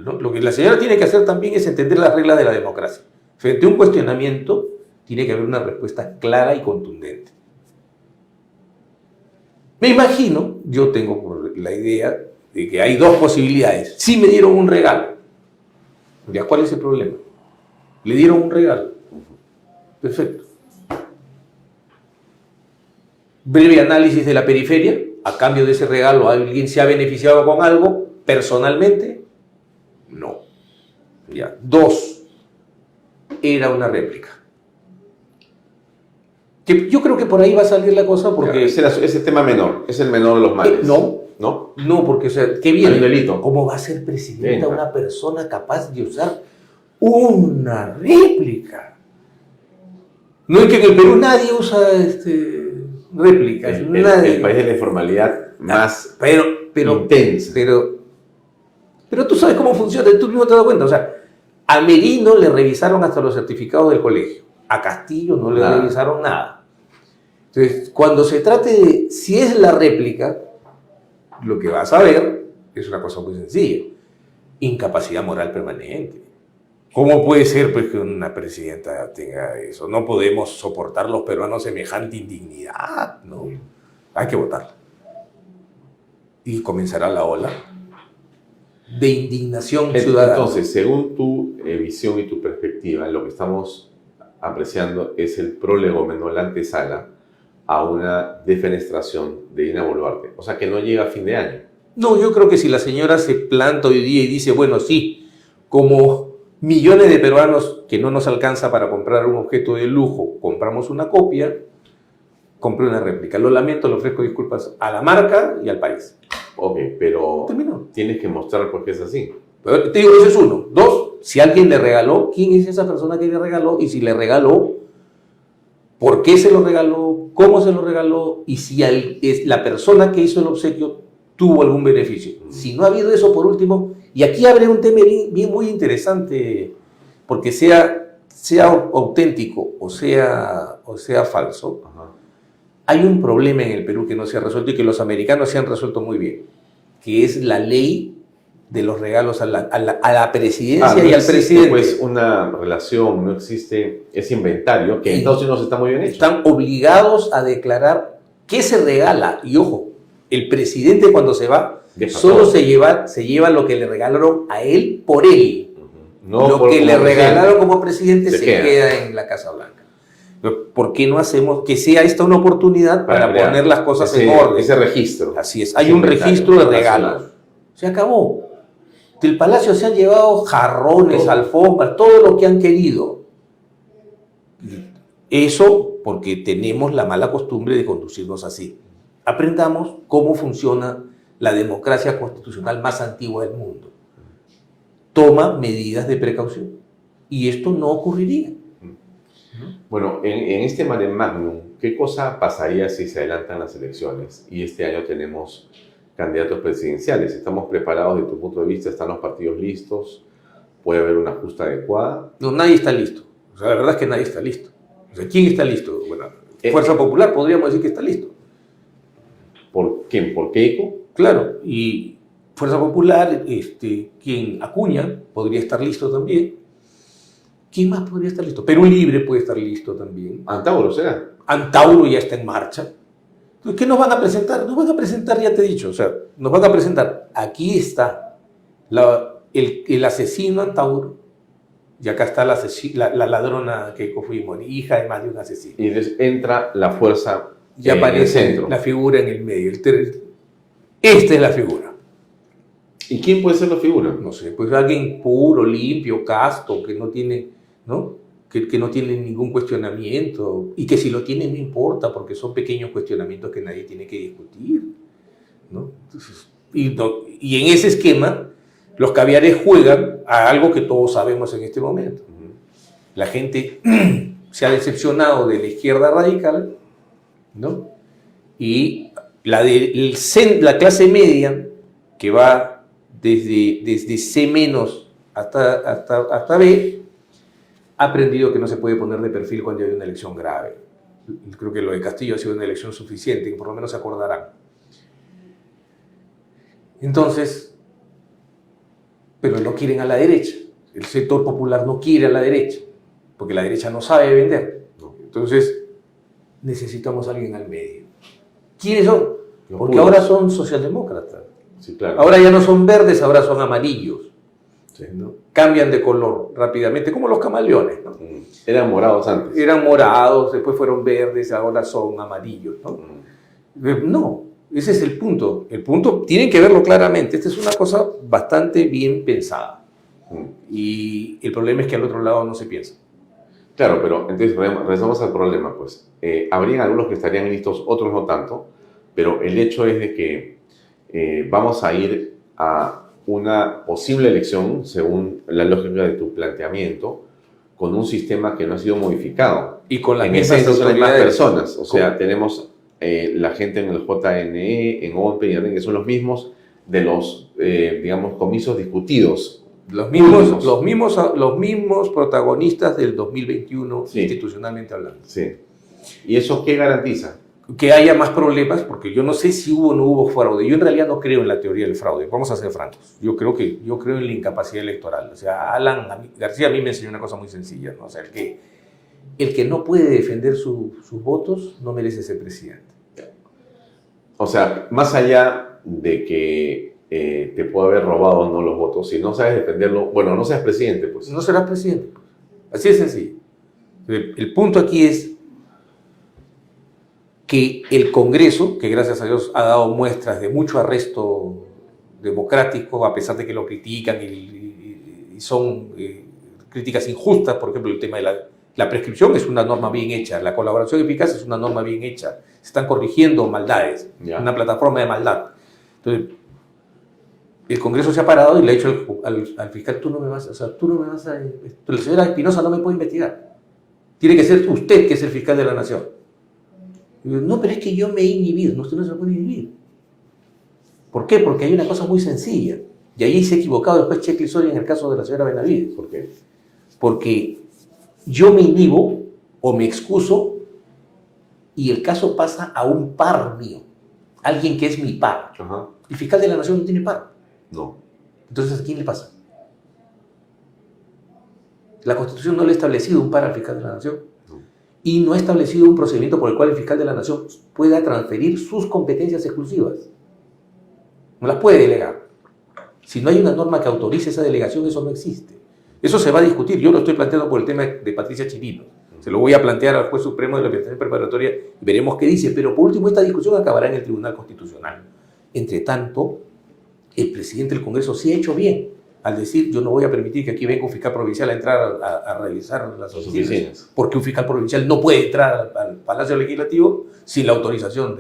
¿no? Lo que la señora tiene que hacer también es entender las reglas de la democracia. Frente a un cuestionamiento, tiene que haber una respuesta clara y contundente. Me imagino, yo tengo la idea de que hay dos posibilidades. Si me dieron un regalo, ¿ya cuál es el problema? Le dieron un regalo. Perfecto. Breve análisis de la periferia. A cambio de ese regalo, ¿alguien se ha beneficiado con algo personalmente? No. Ya. 2. Era una réplica. Que yo creo que por ahí va a salir la cosa porque... Ese tema menor, es el menor de los males. No. ¿No? No, porque, o sea, ¿qué viene? Hay un delito. ¿Cómo va a ser presidenta Venga. una persona capaz de usar una réplica? No es que en el Perú nadie usa réplicas. Nadie. El país de la informalidad más pero, intensa. Pero tú sabes cómo funciona, tú mismo te das cuenta. O sea, a Merino le revisaron hasta los certificados del colegio. A Castillo no le revisaron nada. Entonces, cuando se trate de si es la réplica, lo que vas a ver es una cosa muy sencilla. Incapacidad moral permanente. ¿Cómo puede ser pues, que una presidenta tenga eso? No podemos soportar los peruanos semejante indignidad, ¿no? Hay que votarla. Y comenzará la ola de indignación ciudadana. Entonces, según tu visión y tu perspectiva, lo que estamos apreciando es el prólogo, la antesala a una defenestración de Dina Boluarte. O sea, que no llega a fin de año. No, yo creo que si la señora se planta hoy día y dice, bueno, sí, como millones de peruanos que no nos alcanza para comprar un objeto de lujo, compramos una copia, compré una réplica. Lo lamento, le ofrezco disculpas a la marca y al país. Ok, pero Terminó. tienes que mostrar por qué es así. Pero te digo, ese es uno. 2, si alguien le regaló, ¿quién es esa persona que le regaló? Y si le regaló, ¿por qué se lo regaló? ¿Cómo se lo regaló? Y si es la persona que hizo el obsequio tuvo algún beneficio. Si no ha habido eso, por último, y aquí abre un tema bien muy interesante, porque sea auténtico o sea falso, hay un problema en el Perú que no se ha resuelto y que los americanos se han resuelto muy bien, que es la ley de los regalos a la presidencia no y al existe, presidente. Pues una relación, no existe ese inventario que en Estados Unidos está muy bien hecho. Están obligados a declarar qué se regala. Y ojo, el presidente cuando se va, solo se lleva lo que le regalaron a él por él. No lo que le regalaron como presidente se queda. queda en la Casa Blanca. ¿Por qué no hacemos que sea esta una oportunidad para poner las cosas en orden? Ese registro. Así es, hay un registro de regalos. Se acabó. Del palacio se han llevado jarrones, alfombras, todo lo que han querido. Eso porque tenemos la mala costumbre de conducirnos así. aprendamos cómo funciona la democracia constitucional más antigua del mundo. Toma medidas de precaución. Y esto no ocurriría. Bueno, en este mare magnum, ¿qué cosa pasaría si se adelantan las elecciones y este año tenemos candidatos presidenciales? ¿Estamos preparados desde tu punto de vista? ¿Están los partidos listos? ¿Puede haber una justa adecuada? No, nadie está listo. O sea, la verdad es que nadie está listo. O sea, ¿quién está listo? Bueno, Fuerza Popular podríamos decir que está listo. ¿Por quién? ¿Por Keiko? Claro, y Fuerza Popular, quien Acuña podría estar listo también. ¿Quién más podría estar listo? Perú Libre puede estar listo también. Antauro, ¿será? Antauro ya está en marcha. Entonces, ¿qué nos van a presentar? Nos van a presentar, ya te he dicho, o sea, nos van a presentar, aquí está el asesino Antauro, y acá está la ladrona Keiko Fujimori, hija de más de un asesino. Y entonces entra la fuerza ya aparece la figura en el medio. Esta es la figura. ¿Y quién puede ser la figura? No sé, pues alguien puro, limpio, casto, que no tiene, ¿no? Que no tiene ningún cuestionamiento, y que si lo tiene no importa, porque son pequeños cuestionamientos que nadie tiene que discutir, ¿no? Entonces, y en ese esquema, los caviares juegan a algo que todos sabemos en este momento. La gente se ha decepcionado de la izquierda radical, ¿no? Y la clase media, que va desde C- hasta B, ha aprendido que no se puede poner de perfil cuando hay una elección grave. Creo que lo de Castillo ha sido una elección suficiente, que por lo menos se acordarán. Entonces, pero no quieren a la derecha. El sector popular no quiere a la derecha, porque la derecha no sabe vender. Entonces, necesitamos a alguien al medio. ¿Quiénes son? Porque ahora son socialdemócratas. Sí, claro. Ahora ya no son verdes, ahora son amarillos. Sí. ¿No? Cambian de color rápidamente, como los camaleones, ¿no? Eran morados antes. Eran morados, después fueron verdes, ahora son amarillos, ¿no? No, ese es el punto. El punto, tienen que verlo claramente. Esta es una cosa bastante bien pensada. Y el problema es que al otro lado no se piensa. Claro, pero entonces regresamos al problema, pues. Habrían algunos que estarían listos, otros no tanto, pero el hecho es de que vamos a ir a una posible elección, según la lógica de tu planteamiento, con un sistema que no ha sido modificado. Y con las en mismas esas son las autoridades. personas. O sea, tenemos la gente en el JNE, en OMPE y en que son los mismos de los, digamos, comicios discutidos. Los mismos protagonistas del 2021, sí, institucionalmente hablando. Sí. ¿Y eso qué garantiza? Que haya más problemas, porque yo no sé si hubo o no hubo fraude. Yo en realidad no creo en la teoría del fraude, vamos a ser francos. Yo creo en la incapacidad electoral. O sea, García a mí me enseñó una cosa muy sencilla, ¿no? O sea, el que no puede defender sus votos no merece ser presidente. O sea, más allá de que te pueda haber robado o no los votos, si no sabes defenderlo, bueno, no seas presidente, pues. No serás presidente. Así de sencillo. El punto aquí es que el Congreso, que gracias a Dios ha dado muestras de mucho arresto democrático, a pesar de que lo critican y son críticas injustas, por ejemplo, el tema de la prescripción es una norma bien hecha, la colaboración eficaz es una norma bien hecha, se están corrigiendo maldades, una plataforma de maldad. Entonces, el Congreso se ha parado y le ha dicho al fiscal, la señora Espinosa no me puede investigar, tiene que ser usted que es el fiscal de la nación. No, pero es que yo me he inhibido. No, usted no se puede inhibir. ¿Por qué? Porque hay una cosa muy sencilla. Y ahí se ha equivocado después Cheikh Soria en el caso de la señora Benavides. ¿Por qué? Porque yo me inhibo o me excuso y el caso pasa a un par mío. Alguien que es mi par. Ajá. El fiscal de la nación no tiene par. No. Entonces, ¿a quién le pasa? La Constitución no le ha establecido un par al fiscal de la nación. Y no ha establecido un procedimiento por el cual el fiscal de la nación pueda transferir sus competencias exclusivas. No las puede delegar. Si no hay una norma que autorice esa delegación, eso no existe. Eso se va a discutir. Yo lo estoy planteando por el tema de Patricia Chirino. Se lo voy a plantear al juez supremo de la Administración Preparatoria y veremos qué dice. Pero por último, esta discusión acabará en el Tribunal Constitucional. Entre tanto, el presidente del Congreso sí ha hecho bien al decir, yo no voy a permitir que aquí venga un fiscal provincial a entrar a realizar las oficinas, porque un fiscal provincial no puede entrar al Palacio Legislativo sin la autorización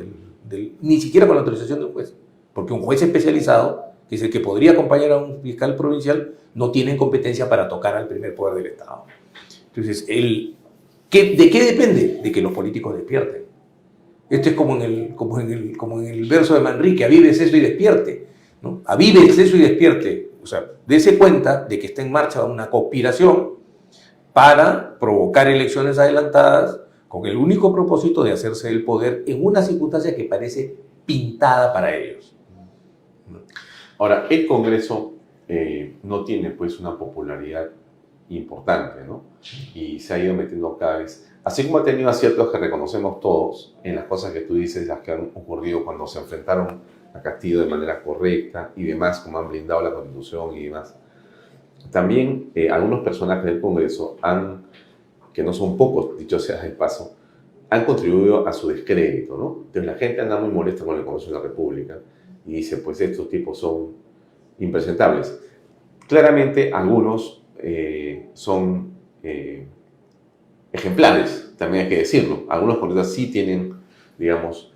ni siquiera con la autorización de un juez, porque un juez especializado, que es el que podría acompañar a un fiscal provincial, no tiene competencia para tocar al primer poder del Estado. Entonces, ¿de qué depende? De que los políticos despierten. Esto es como en el verso de Manrique: avive, ceso y despierte, ¿no? Avive, ceso y despierte. O sea, dése cuenta de que está en marcha una conspiración para provocar elecciones adelantadas con el único propósito de hacerse el poder en una circunstancia que parece pintada para ellos. Ahora, el Congreso no tiene pues una popularidad importante, ¿no? Y se ha ido metiendo cada vez, así como ha tenido aciertos que reconocemos todos en las cosas que tú dices, las que han ocurrido cuando se enfrentaron a Castillo de manera correcta y demás, como han blindado la Constitución y demás. También algunos personajes del Congreso que no son pocos, dicho sea de paso, han contribuido a su descrédito, ¿no? Entonces la gente anda muy molesta con el Congreso de la República y dice, pues estos tipos son impresentables. Claramente algunos son ejemplares, también hay que decirlo. Algunos congresistas sí tienen, digamos,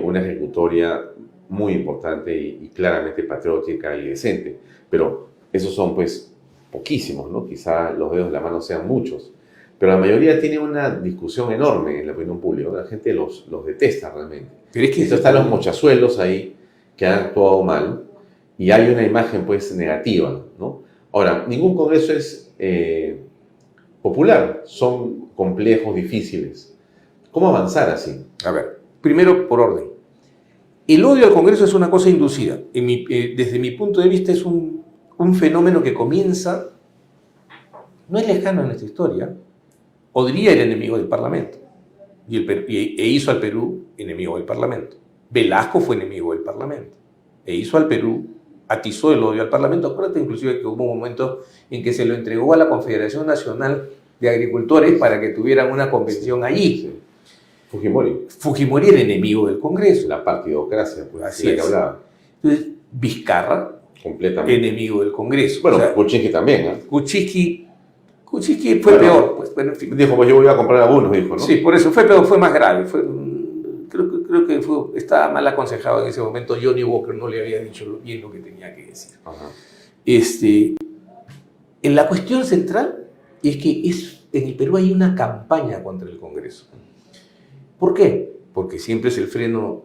una ejecutoria muy importante y claramente patriótica y decente, pero esos son pues poquísimos, ¿no? Quizá los dedos de la mano sean muchos, pero la mayoría tiene una discusión enorme en la opinión pública, ¿no? La gente los detesta realmente. Pero es que entonces están los mochazuelos ahí que han actuado mal y hay una imagen pues negativa, ¿no? Ahora, ningún congreso es popular, son complejos, difíciles. ¿Cómo avanzar así? A ver, primero por orden. El odio al Congreso es una cosa inducida. Desde mi punto de vista es un fenómeno que comienza, no es lejano en nuestra historia. Odría era enemigo del Parlamento e hizo al Perú enemigo del Parlamento. Velasco fue enemigo del Parlamento e hizo al Perú, atizó el odio al Parlamento. Acuérdate inclusive que hubo un momento en que se lo entregó a la Confederación Nacional de Agricultores para que tuvieran una convención allí. Sí. Fujimori era enemigo del Congreso. La partidocracia, pues, así de es. Que hablaba. Entonces, Vizcarra, completamente enemigo del Congreso. Bueno, o sea, Kuczynski también, ¿eh? Kuczynski fue peor, pues, bueno, en fin. Dijo, pues yo voy a comprar algunos, dijo, ¿no? Sí, por eso fue peor, fue más grave. Creo que estaba mal aconsejado en ese momento. Johnny Walker no le había dicho bien lo que tenía que decir. Ajá. En la cuestión central es que en el Perú hay una campaña contra el Congreso. ¿Por qué? Porque siempre es el freno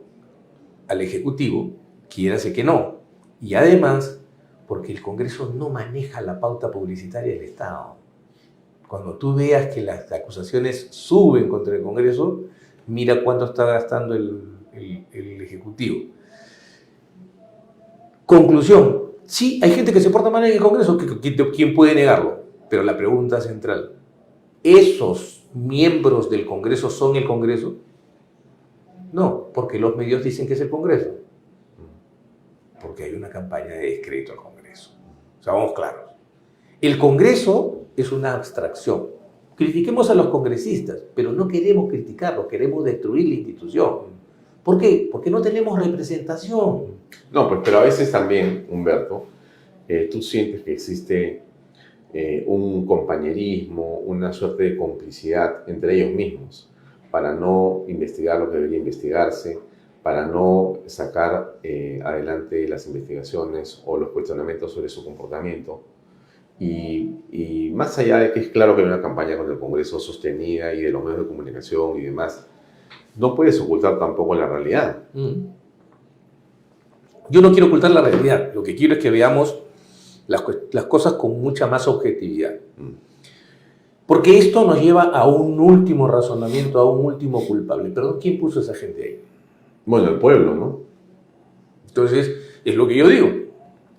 al Ejecutivo, quiérase que no. Y además, porque el Congreso no maneja la pauta publicitaria del Estado. Cuando tú veas que las acusaciones suben contra el Congreso, mira cuánto está gastando el Ejecutivo. Conclusión. Sí, hay gente que se porta mal en el Congreso, ¿quién puede negarlo? Pero la pregunta central, ¿esos miembros del Congreso son el Congreso? No, porque los medios dicen que es el Congreso. Porque hay una campaña de descrédito al Congreso. O sea, vamos claros. El Congreso es una abstracción. Critiquemos a los congresistas, pero no queremos criticarlos, queremos destruir la institución. ¿Por qué? Porque no tenemos representación. No, pues, pero a veces también, Humberto, tú sientes que existe un compañerismo, una suerte de complicidad entre ellos mismos para no investigar lo que debería investigarse, para no sacar adelante las investigaciones o los cuestionamientos sobre su comportamiento. Y más allá de que es claro que hay una campaña contra el Congreso sostenida y de los medios de comunicación y demás, no puedes ocultar tampoco la realidad. Yo no quiero ocultar la realidad, lo que quiero es que veamos las cosas con mucha más objetividad. Porque esto nos lleva a un último razonamiento, a un último culpable. Perdón, ¿quién puso a esa gente ahí? Bueno, el pueblo, ¿no? Entonces, es lo que yo digo.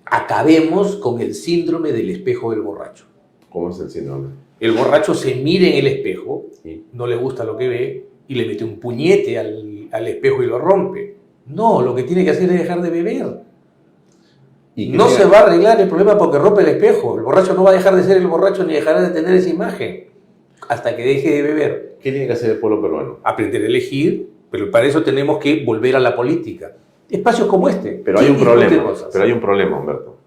Acabemos con el síndrome del espejo del borracho. ¿Cómo es el síndrome? El borracho se mira en el espejo, ¿Sí? no le gusta lo que ve y le mete un puñete al espejo y lo rompe. No, lo que tiene que hacer es dejar de beber. ¿Y no se va a arreglar el problema porque rompe el espejo. El borracho no va a dejar de ser el borracho ni dejará de tener esa imagen hasta que deje de beber. ¿Qué tiene que hacer el pueblo peruano? Aprender a elegir, pero para eso tenemos que volver a la política. Espacios como este. Pero hay un problema, Humberto.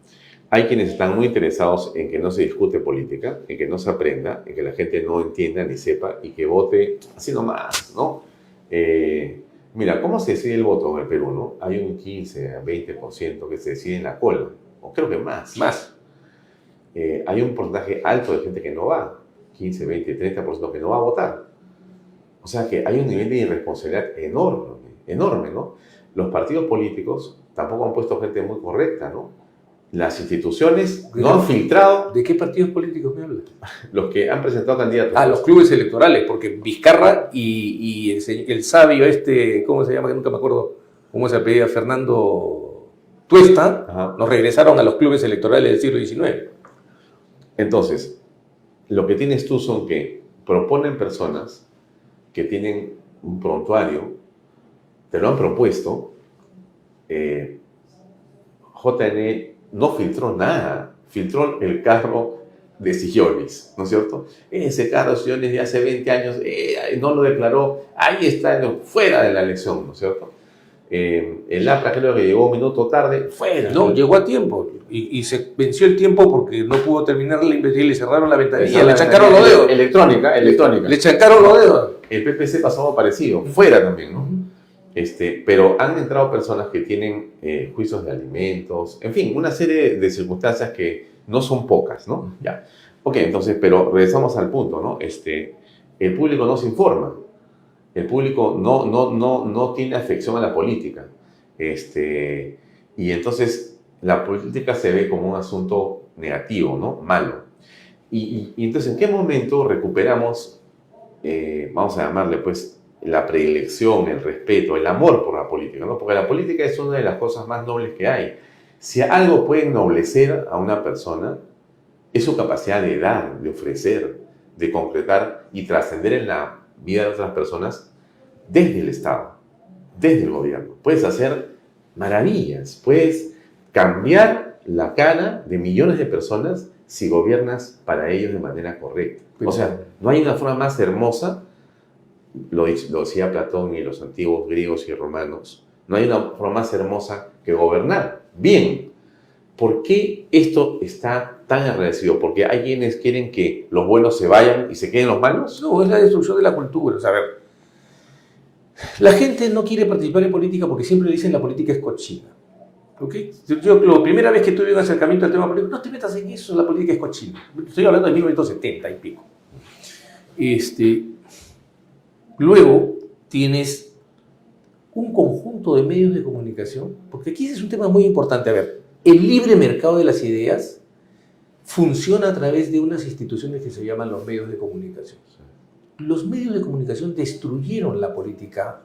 Hay quienes están muy interesados en que no se discute política, en que no se aprenda, en que la gente no entienda ni sepa y que vote así nomás, ¿no? Mira, ¿cómo se decide el voto en el Perú, no? Hay un 15 a 20% que se decide en la cola, o creo que más. Más. Hay un porcentaje alto de gente que no va, 15, 20, 30% que no va a votar. O sea que hay un nivel de irresponsabilidad enorme, enorme, ¿no? Los partidos políticos tampoco han puesto gente muy correcta, ¿no? Las instituciones no han filtrado. ¿De qué partidos políticos me hablas? Los que han presentado candidatos. Ah, los clubes electorales, porque Vizcarra y el sabio ¿cómo se llama? Que nunca me acuerdo cómo se apellida, Fernando Tuesta, Ajá. nos regresaron a los clubes electorales del siglo XIX. Entonces, lo que tienes tú son que proponen personas que tienen un prontuario, te lo han propuesto, JN no filtró nada, filtró el carro de Sillones, ¿no es cierto? Ese carro de Sillones de hace 20 años no lo declaró, ahí está, fuera de la elección, ¿no es cierto? El APRA creo que llegó un minuto tarde, fuera. No, llegó a tiempo y se venció el tiempo porque no pudo terminar la investigación y le cerraron la ventanilla, le chancaron los dedos. Electrónica. Le chancaron los dedos. El PPC pasó algo parecido, fuera también, ¿no? Pero han entrado personas que tienen juicios de alimentos, en fin, una serie de circunstancias que no son pocas, ¿no? Ya. Ok, entonces, pero regresamos al punto, ¿no? El público no se informa, el público no tiene afección a la política, y entonces la política se ve como un asunto negativo, ¿no? Malo. Y entonces, ¿en qué momento recuperamos, vamos a llamarle, pues, la predilección, el respeto, el amor por la política, ¿no? Porque la política es una de las cosas más nobles que hay. Si algo puede ennoblecer a una persona, es su capacidad de dar, de ofrecer, de concretar y trascender en la vida de otras personas desde el Estado, desde el gobierno. Puedes hacer maravillas, puedes cambiar la cara de millones de personas si gobiernas para ellos de manera correcta. O sea, no hay una forma más hermosa, lo decía Platón y los antiguos griegos y romanos, no hay una forma más hermosa que gobernar bien. ¿Por qué esto está tan agradecido? ¿Porque hay quienes quieren que los buenos se vayan y se queden los malos? No, es la destrucción de la cultura. O sea, a ver, la gente no quiere participar en política porque siempre dicen la política es cochina. ¿Ok? Yo la primera vez que tuve un acercamiento al tema político, no te metas en eso, la política es cochina. Estoy hablando de 1970 y pico. Luego tienes un conjunto de medios de comunicación, porque aquí es un tema muy importante. A ver, el libre mercado de las ideas funciona a través de unas instituciones que se llaman los medios de comunicación. Los medios de comunicación destruyeron la política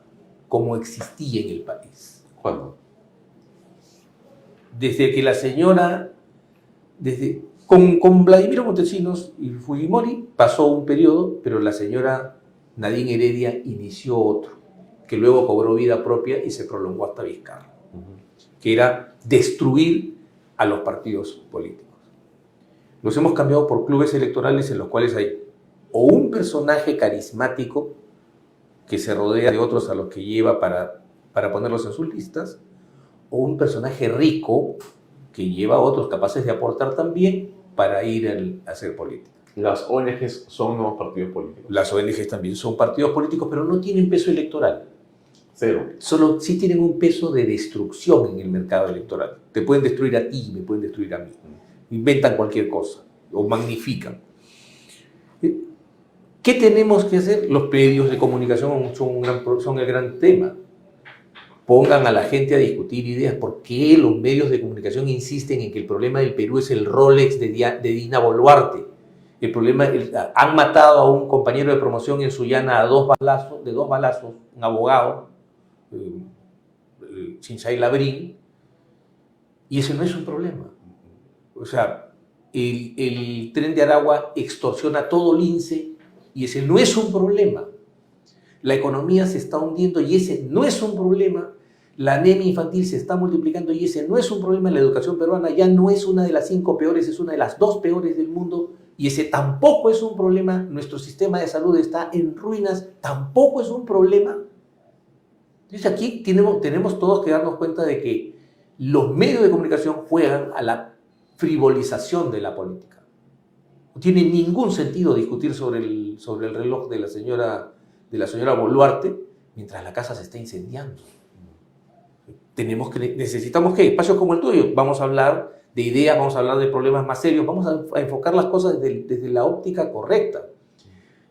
como existía en el país. ¿Cuándo? Desde que la señora, con Vladimiro Montesinos y Fujimori pasó un periodo, pero la señora Nadine Heredia inició otro, que luego cobró vida propia y se prolongó hasta Vizcarra, que era destruir a los partidos políticos. Los hemos cambiado por clubes electorales en los cuales hay o un personaje carismático que se rodea de otros a los que lleva para ponerlos en sus listas, o un personaje rico que lleva a otros capaces de aportar también para ir a hacer política. Las ONGs son nuevos partidos políticos. Las ONGs también son partidos políticos, pero no tienen peso electoral. Cero. Solo sí tienen un peso de destrucción en el mercado electoral. Te pueden destruir a ti, me pueden destruir a mí. Inventan cualquier cosa o magnifican. ¿Qué tenemos que hacer? Los medios de comunicación son el gran tema. Pongan a la gente a discutir ideas. ¿Por qué los medios de comunicación insisten en que el problema del Perú es el Rolex de Dina Boluarte? El problema, han matado a un compañero de promoción en Sullana de dos balazos, un abogado, Chinchay Labrín, y ese no es un problema. O sea, el Tren de Aragua extorsiona todo Lince y ese no es un problema. La economía se está hundiendo y ese no es un problema. La anemia infantil se está multiplicando y ese no es un problema. La educación peruana ya no es una de las 5 peores, es una de las 2 peores del mundo. Y ese tampoco es un problema. Nuestro sistema de salud está en ruinas, tampoco es un problema. Entonces aquí tenemos todos que darnos cuenta de que los medios de comunicación juegan a la frivolización de la política. No tiene ningún sentido discutir sobre el reloj de la señora Boluarte mientras la casa se está incendiando. Necesitamos ¿qué? Espacios como el tuyo. Vamos a hablar de ideas, vamos a hablar de problemas más serios, vamos a enfocar las cosas desde la óptica correcta.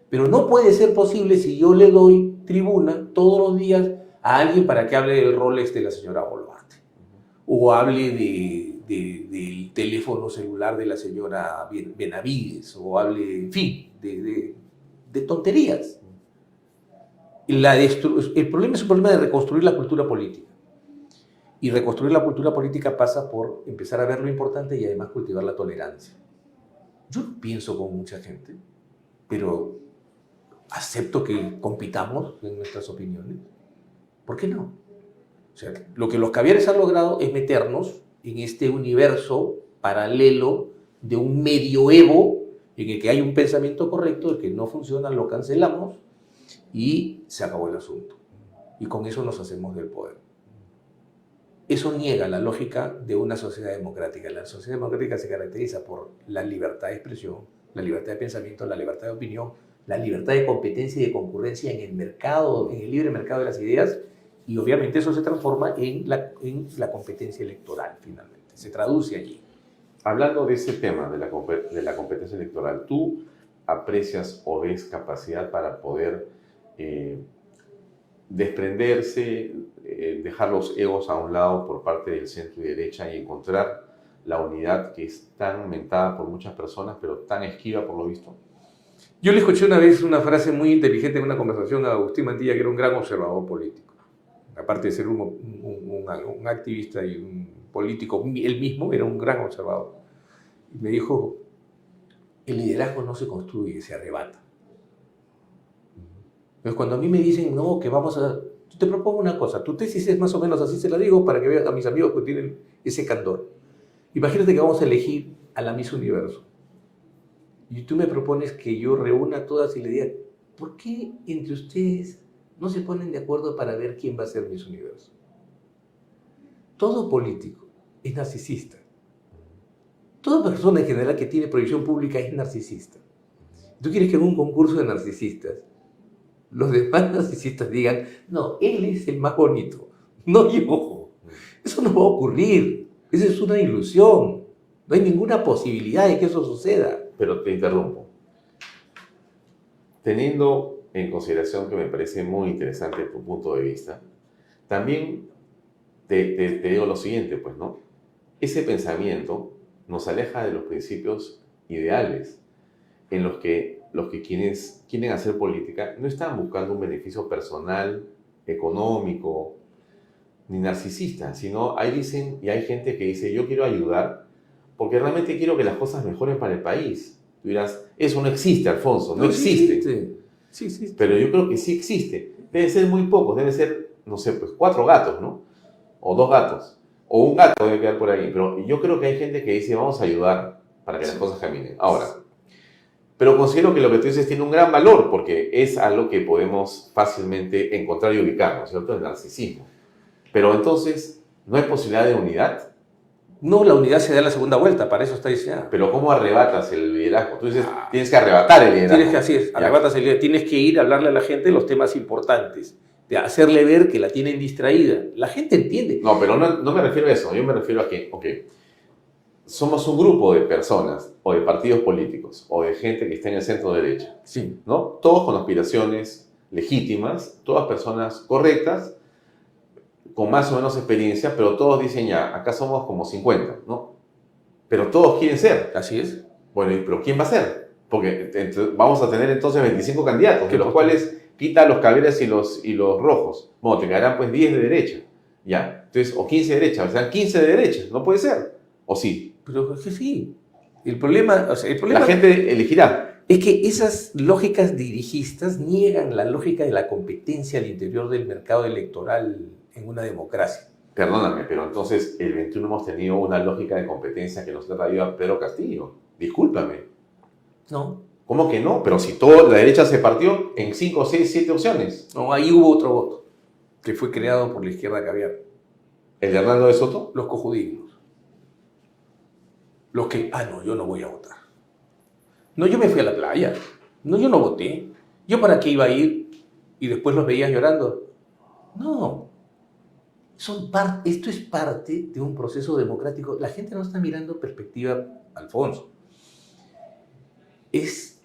Pero no puede ser posible si yo le doy tribuna todos los días a alguien para que hable del Rolex de la señora Boluarte, o hable del teléfono celular de la señora Benavides, o hable, en fin, de tonterías. El problema es un problema de reconstruir la cultura política. Y reconstruir la cultura política pasa por empezar a ver lo importante y además cultivar la tolerancia. Yo no pienso con mucha gente, pero acepto que compitamos en nuestras opiniones. ¿Por qué no? O sea, lo que los caviares han logrado es meternos en este universo paralelo de un medioevo en el que hay un pensamiento correcto, el que no funciona, lo cancelamos y se acabó el asunto. Y con eso nos hacemos del poder. Eso niega la lógica de una sociedad democrática. La sociedad democrática se caracteriza por la libertad de expresión, la libertad de pensamiento, la libertad de opinión, la libertad de competencia y de concurrencia en el mercado, en el libre mercado de las ideas, y obviamente eso se transforma en la competencia electoral finalmente. Se traduce allí. Hablando de ese tema, de la competencia electoral, ¿tú aprecias o ves capacidad para poder desprenderse, dejar los egos a un lado por parte del centro y derecha y encontrar la unidad que es tan mentada por muchas personas, pero tan esquiva por lo visto? Yo le escuché una vez una frase muy inteligente en una conversación a Agustín Mantilla, que era un gran observador político. Aparte de ser un activista y un político, él mismo era un gran observador. Y me dijo, el liderazgo no se construye, se arrebata. Entonces, cuando a mí me dicen, no, que vamos a... Yo te propongo una cosa, tu tesis es más o menos así, se la digo para que vean a mis amigos que tienen ese candor. Imagínate que vamos a elegir a la Miss Universo. Y tú me propones que yo reúna a todas y le diga, ¿por qué entre ustedes no se ponen de acuerdo para ver quién va a ser Miss Universo? Todo político es narcisista. Toda persona en general que tiene proyección pública es narcisista. ¿Tú quieres que en un concurso de narcisistas los demás narcisistas digan, no, él es el más bonito, no yo? Eso no va a ocurrir. Esa es una ilusión. No hay ninguna posibilidad de que eso suceda. Pero te interrumpo. Teniendo en consideración que me parece muy interesante tu punto de vista, también te digo lo siguiente, pues, ¿no? Ese pensamiento nos aleja de los principios ideales en los que quienes quieren hacer política no están buscando un beneficio personal, económico, ni narcisista, sino hay gente que dice, yo quiero ayudar porque realmente quiero que las cosas mejoren para el país. Tú dirás, eso no existe, Alfonso, no existe. Sí existe. Pero yo creo que sí existe. Deben ser muy pocos, deben ser, no sé, pues 4 gatos, ¿no? O 2 gatos. O un gato debe quedar por ahí. Pero yo creo que hay gente que dice, vamos a ayudar para que las cosas caminen. Ahora, pero considero que lo que tú dices tiene un gran valor, porque es algo que podemos fácilmente encontrar y ubicar, ¿no es cierto? El narcisismo. Pero entonces, ¿no hay posibilidad de unidad? No, la unidad se da en la segunda vuelta, para eso está diseñada. Pero ¿cómo arrebatas el liderazgo? Tú dices, tienes que arrebatar el liderazgo. Tienes que, así es, arrebatas el liderazgo. Tienes que ir a hablarle a la gente de los temas importantes, de hacerle ver que la tienen distraída. La gente entiende. No, pero no me refiero a eso. Yo me refiero a que, somos un grupo de personas, o de partidos políticos, o de gente que está en el centro derecha. Sí. ¿No? Todos con aspiraciones legítimas, todas personas correctas, con más o menos experiencia, pero todos dicen ya, acá somos como 50, ¿no? Pero todos quieren ser. Así es. Bueno, ¿pero quién va a ser? Porque vamos a tener entonces 25 candidatos, de los cuales quita los caviares y los rojos. Bueno, te quedarán pues 10 de derecha, ¿ya? Entonces, o 15 de derecha, o sea, 15 de derecha, no puede ser. ¿O sí? Pero es que sí. El problema... La gente elegirá. Es que esas lógicas dirigistas niegan la lógica de la competencia al interior del mercado electoral en una democracia. Perdóname, pero entonces el 21 hemos tenido una lógica de competencia que nos ha traído a Pedro Castillo. Discúlpame. No. ¿Cómo que no? Pero si toda la derecha se partió en 5, 6, 7 opciones. No, ahí hubo otro voto que fue creado por la izquierda caviar. ¿El de Hernando de Soto? Los cojudignos. Los que, no, yo no voy a votar. No, yo me fui a la playa. No, yo no voté. ¿Yo para qué iba a ir? Y después los veías llorando. No. Esto es parte de un proceso democrático. La gente no está mirando perspectiva, Alfonso. Es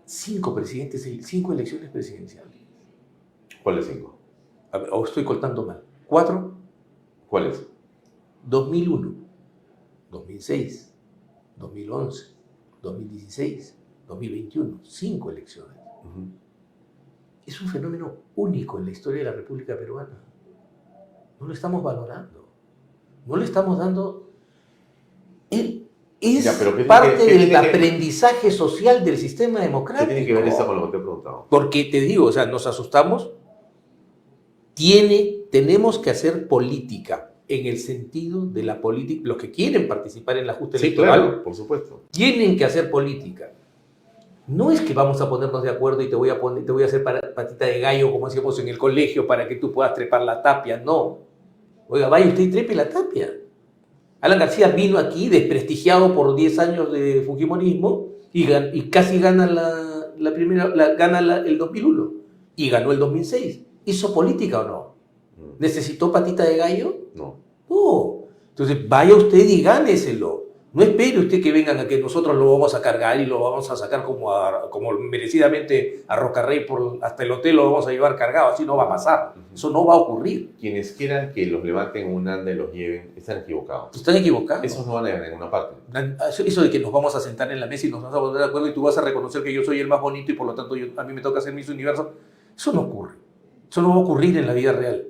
5 presidentes, 5 elecciones presidenciales. ¿Cuáles 5? O estoy contando mal. 4, ¿Cuáles? 2001, 2006, 2011, 2016, 2021. 5 elecciones. Uh-huh. Es un fenómeno único en la historia de la República Peruana. No lo estamos valorando. No le estamos dando... Es parte del aprendizaje social del sistema democrático. ¿Qué tiene que ver esto con lo que te he preguntado? Porque te digo, o sea, nos asustamos. Tenemos que hacer política en el sentido de la política. Los que quieren participar en la justa electoral, claro, por supuesto, tienen que hacer política. No es que vamos a ponernos de acuerdo y te voy a hacer patita de gallo como hacíamos en el colegio para que tú puedas trepar la tapia. No. Oiga, vaya usted y trepe la tapia. Alan García vino aquí desprestigiado por 10 años de fujimorismo y casi gana el 2001 y ganó el 2006. ¿Hizo política o no? ¿Necesitó patita de gallo? No. No. Entonces vaya usted y gáneselo. No espere usted que vengan a que nosotros lo vamos a cargar y lo vamos a sacar como merecidamente a Rocarrey hasta el hotel lo vamos a llevar cargado. Así no va a pasar. Eso no va a ocurrir. Quienes quieran que los levanten un anda y los lleven están equivocados. Están equivocados. Esos no van a ir a ninguna parte. Eso de que nos vamos a sentar en la mesa y nos vamos a poner de acuerdo y tú vas a reconocer que yo soy el más bonito y por lo tanto a mí me toca hacer Miss Universo. Eso no ocurre. Eso no va a ocurrir en la vida real.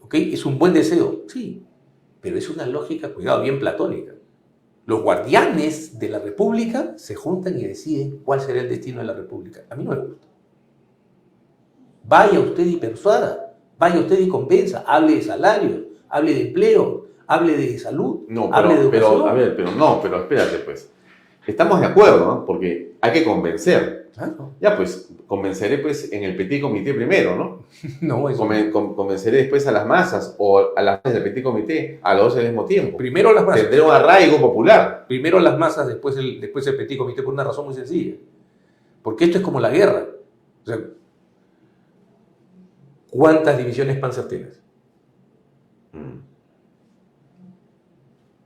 ¿Ok? Es un buen deseo, sí. Pero es una lógica, cuidado, bien platónica. Los guardianes de la República se juntan y deciden cuál será el destino de la República. A mí no me gusta. Vaya usted y persuada, vaya usted y convenza, hable de salario, hable de empleo, hable de salud, hable de educación. Pero espérate pues. Estamos de acuerdo, ¿no? Porque hay que convencer. Claro. Ya pues, convenceré pues en el petit comité primero, ¿no? No, eso Convenceré después a las masas o a las masas del petit comité, a los dos al mismo tiempo. Primero las masas. Tendré un arraigo popular. Primero las masas, después el petit comité, por una razón muy sencilla. Porque esto es como la guerra. O sea, ¿cuántas divisiones Panzer tienes?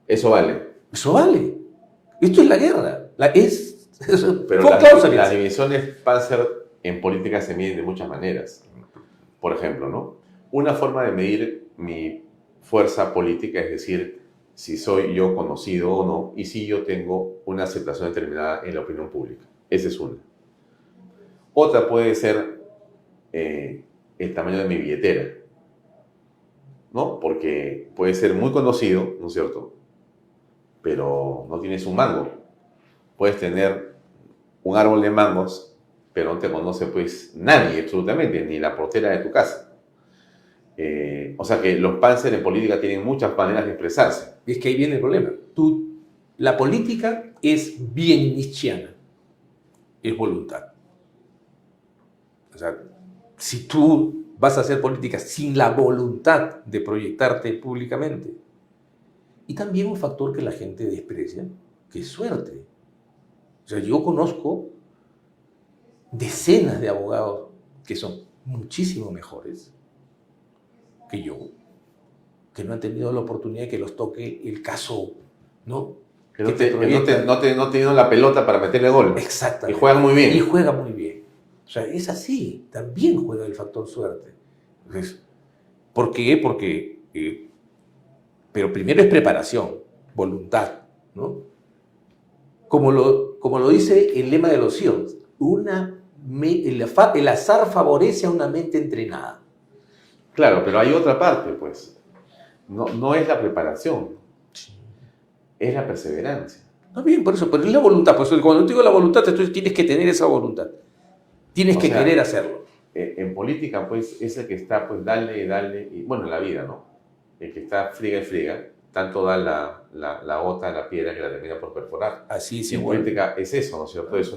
Eso vale. Eso vale. Esto es la guerra. Pero las divisiones Panzer en política se miden de muchas maneras. Por ejemplo, ¿no? Una forma de medir mi fuerza política es decir, si soy yo conocido o no, y si yo tengo una aceptación determinada en la opinión pública. Esa es una. Otra puede ser el tamaño de mi billetera, ¿no? Porque puede ser muy conocido, ¿no es cierto? Pero no tienes un mango. Puedes tener un árbol de mangos, pero no te conoce pues nadie, absolutamente, ni la portera de tu casa. O sea que los Panzer en política tienen muchas maneras de expresarse. Es que ahí viene el problema. La política es bien nietzscheana. Es voluntad. O sea, si tú vas a hacer política sin la voluntad de proyectarte públicamente, y también un factor que la gente desprecia, que es suerte. O sea, yo conozco decenas de abogados que son muchísimo mejores que yo, que no han tenido la oportunidad de que los toque el caso, ¿no? Que no tienen la pelota para meterle gol. Exactamente. Y juegan muy bien. Y juegan muy bien. O sea, es así. También juega el factor suerte. Entonces, ¿por qué? Porque... pero primero es preparación, voluntad, ¿no? Como lo dice el lema de los Sions, el azar favorece a una mente entrenada. Claro, pero hay otra parte, pues. No es la preparación, es la perseverancia. No, bien, por eso, pero es la voluntad. Pues cuando digo la voluntad, entonces tienes que tener esa voluntad. Tienes que querer hacerlo. En política, pues, es el que está, pues, dale, y bueno, en la vida, ¿no? El que está friega y friega, tanto da la gota a la piedra que la termina por perforar. Así es. Y en política es eso, ¿no es cierto? Es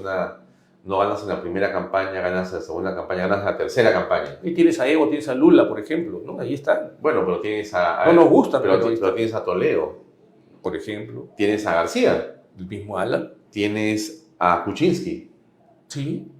no ganas en la primera campaña, ganas en la segunda campaña, ganas en la tercera campaña. Y tienes a Evo, tienes a Lula, por ejemplo, ¿no? Ahí están. Bueno, pero tienes no nos gusta, pero tienes a Toledo. Por ejemplo. Tienes a García. El mismo Alan. Tienes a Kuczynski. Sí.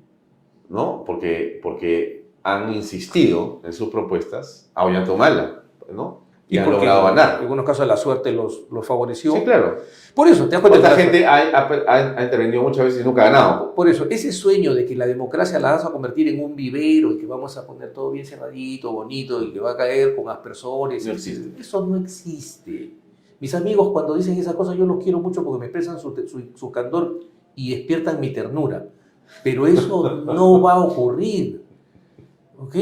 ¿No? Porque han insistido en sus propuestas a Ollantaytamala, ¿no? Y han porque logrado ganar. En algunos casos la suerte los favoreció. Sí, claro. Por eso, te das cuenta. Esta gente ha intervenido muchas veces y nunca ha ganado. Por eso, ese sueño de que la democracia la vas a convertir en un vivero y que vamos a poner todo bien cerradito, bonito y que va a caer con aspersores, No existe. Eso no existe. Mis amigos, cuando dicen esas cosas, yo los quiero mucho porque me expresan su candor y despiertan mi ternura. Pero eso no va a ocurrir. ¿Ok?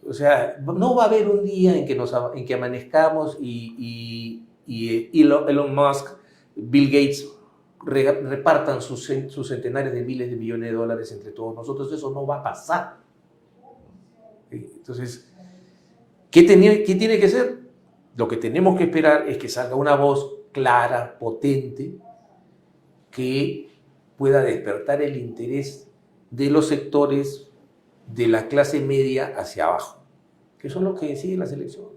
O sea, no va a haber un día en que amanezcamos y Elon Musk, Bill Gates repartan sus centenares de miles de millones de dólares entre todos nosotros. Eso no va a pasar. Entonces, ¿qué tiene que ser? Lo que tenemos que esperar es que salga una voz clara, potente, que pueda despertar el interés de los sectores de la clase media hacia abajo, que son los que deciden las elecciones.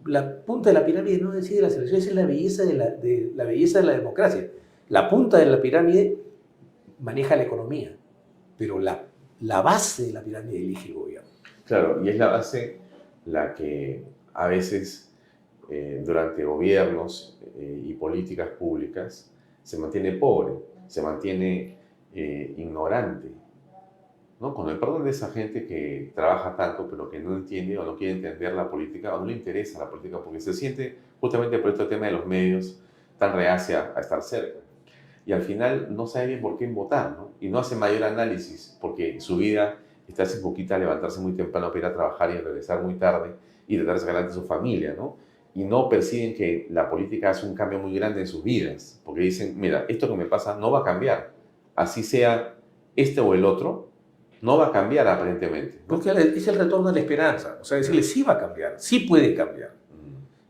La punta de la pirámide no decide las elecciones, es la belleza la belleza de la democracia. La punta de la pirámide maneja la economía, pero la base de la pirámide elige el gobierno. Claro, y es la base la que a veces durante gobiernos y políticas públicas se mantiene pobre, se mantiene ignorante, ¿no? Con el perdón de esa gente que trabaja tanto pero que no entiende o no quiere entender la política o no le interesa la política porque se siente justamente por este tema de los medios tan reacia a estar cerca y al final no sabe bien por qué votar, ¿no? Y no hace mayor análisis porque su vida está hace poquita levantarse muy temprano para ir a trabajar y regresar muy tarde y tratar de sacar adelante a su familia, ¿no? Y no perciben que la política hace un cambio muy grande en sus vidas porque dicen, mira, esto que me pasa no va a cambiar, así sea este o el otro, no va a cambiar aparentemente, ¿no? Porque es el retorno a la esperanza. O sea, decirle, sí va a cambiar, sí puede cambiar.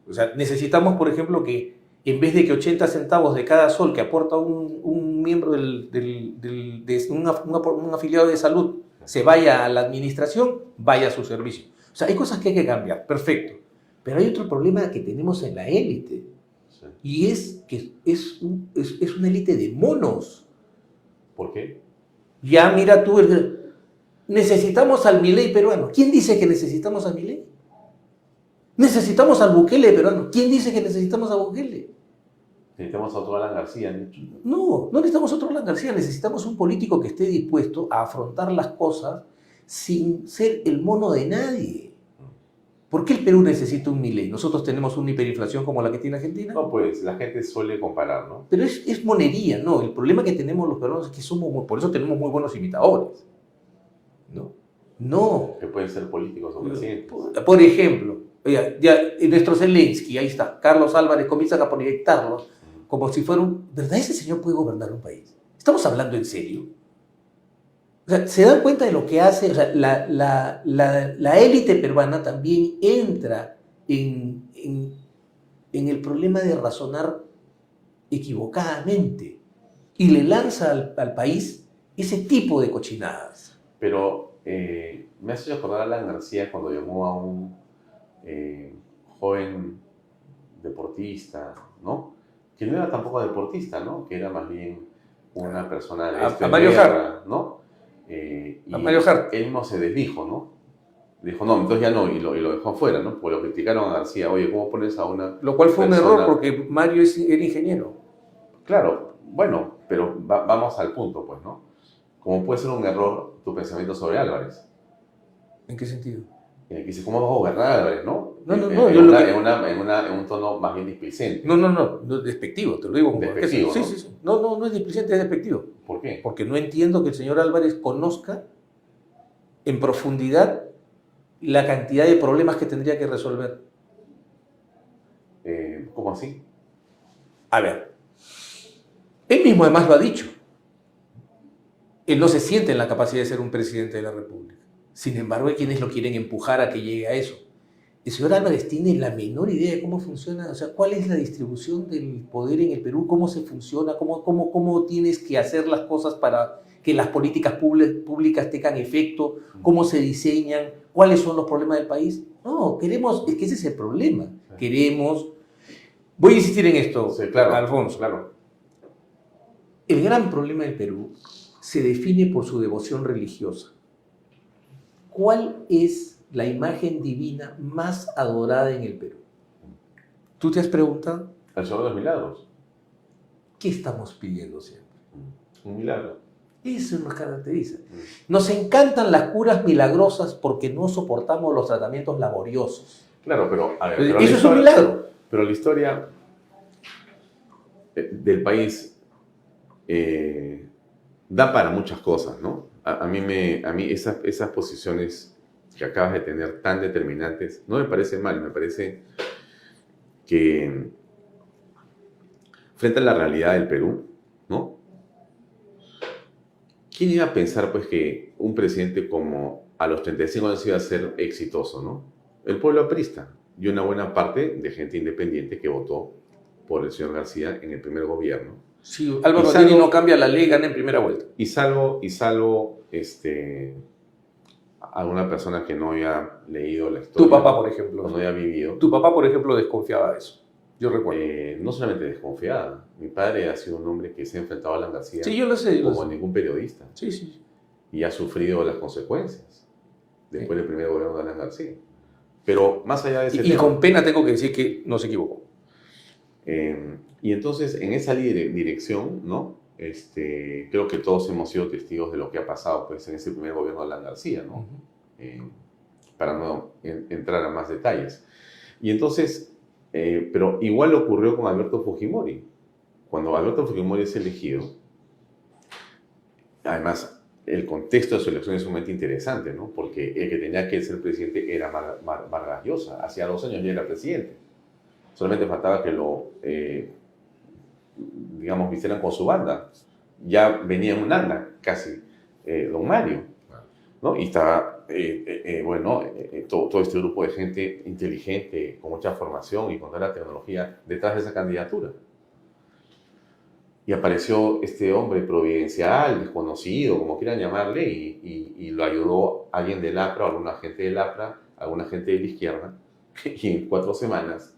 O sea, necesitamos, por ejemplo, que en vez de que 80 centavos de cada sol que aporta un miembro de un afiliado de salud se vaya a la administración, vaya a su servicio. O sea, hay cosas que hay que cambiar, perfecto. Pero hay otro problema que tenemos en la élite. Sí. Y es que es una élite de monos. ¿Por qué? Ya mira tú, necesitamos al Milei peruano. ¿Quién dice que necesitamos a Milei? Necesitamos al Bukele peruano. ¿Quién dice que necesitamos a Bukele? Necesitamos a otro Alan García, ¿no? No necesitamos otro Alan García. Necesitamos un político que esté dispuesto a afrontar las cosas sin ser el mono de nadie. ¿Por qué el Perú necesita un Milei? ¿Nosotros tenemos una hiperinflación como la que tiene Argentina? No, pues la gente suele comparar, ¿no? Pero es monería, ¿no? El problema que tenemos los peruanos es que por eso tenemos muy buenos imitadores. No. Que pueden ser políticos o presidentes. Por ejemplo, ya, nuestro Zelensky, ahí está, Carlos Álvarez, comienzan a proyectarlo como si fuera ¿verdad ese señor puede gobernar un país? ¿Estamos hablando en serio? O sea, ¿se dan cuenta de lo que hace? O sea, la élite peruana también entra en el problema de razonar equivocadamente y le lanza al país ese tipo de cochinadas. Pero me hace acordar a Alan García cuando llamó a un joven deportista, ¿no? Que no era tampoco deportista, ¿no? Que era más bien una persona de a Mario Hart, ¿no? Y a Mario Hart. Él no se desdijo, ¿no? Dijo, no, entonces ya no, y lo dejó afuera, ¿no? Porque lo criticaron a García, oye, ¿cómo pones a una Lo cual fue persona? un error porque Mario era ingeniero. Claro, bueno, pero vamos al punto, pues, ¿no? ¿Cómo puede ser un error tu pensamiento sobre Álvarez? ¿En qué sentido? Que dice, ¿cómo va a gobernar Álvarez, no? No, En un tono más bien displicente. No, despectivo, te lo digo como Despectivo, sí, ¿no? sí. No es displicente, es despectivo. ¿Por qué? Porque no entiendo que el señor Álvarez conozca en profundidad la cantidad de problemas que tendría que resolver. ¿Cómo así? A ver, él mismo además lo ha dicho. Él no se siente en la capacidad de ser un presidente de la República. Sin embargo, hay quienes lo quieren empujar a que llegue a eso. El señor Álvarez tiene la menor idea de cómo funciona, o sea, cuál es la distribución del poder en el Perú, cómo se funciona, cómo tienes que hacer las cosas para que las políticas públicas tengan efecto, cómo se diseñan, cuáles son los problemas del país. No, es que ese es el problema. Voy a insistir en esto, Sí, claro, Alfonso. Claro. El gran problema del Perú se define por su devoción religiosa. ¿Cuál es la imagen divina más adorada en el Perú? ¿Tú te has preguntado? El Señor de los Milagros. ¿Qué estamos pidiendo siempre? Un milagro. Eso nos caracteriza. Nos encantan las curas milagrosas porque no soportamos los tratamientos laboriosos. Claro, pero a ver, Eso pero es un milagro. Pero la historia del país da para muchas cosas, ¿no? A mí esas posiciones que acabas de tener tan determinantes no me parece mal, me parece que frente a la realidad del Perú, ¿no? ¿Quién iba a pensar, pues, que un presidente como a los 35 años iba a ser exitoso, ¿no? El pueblo aprista y una buena parte de gente independiente que votó por el señor García en el primer gobierno. Sí, Álvaro Adini no cambia la ley, gana en primera vuelta. Y salvo alguna persona que no haya leído la historia. Tu papá, por ejemplo. No haya vivido. Tu papá, por ejemplo, desconfiaba de eso. Yo recuerdo. No solamente desconfiada. Mi padre ha sido un hombre que se ha enfrentado a Alan García. Sí, yo lo sé. Como ningún periodista. Sí, sí. Y ha sufrido las consecuencias después del primer gobierno de Alan García. Pero más allá de ese tema. Y con pena tengo que decir que no se equivocó. Y entonces, en esa dirección, ¿no? Creo que todos hemos sido testigos de lo que ha pasado, pues, en ese primer gobierno de Alan García, ¿no? Para no entrar a más detalles. Y entonces, pero igual ocurrió con Alberto Fujimori. Cuando Alberto Fujimori es elegido, además, el contexto de su elección es sumamente interesante, ¿no? Porque el que tenía que ser presidente era Vargas Llosa. Hacía 2 años ya era presidente. Solamente faltaba que lo, digamos, vistieran con su banda. Ya venía en un anda, casi, don Mario, ¿no? Y estaba, todo este grupo de gente inteligente, con mucha formación y con toda la tecnología detrás de esa candidatura. Y apareció este hombre providencial, desconocido, como quieran llamarle, y lo ayudó alguien del APRA, alguna gente del APRA, alguna gente de la izquierda, y en 4 semanas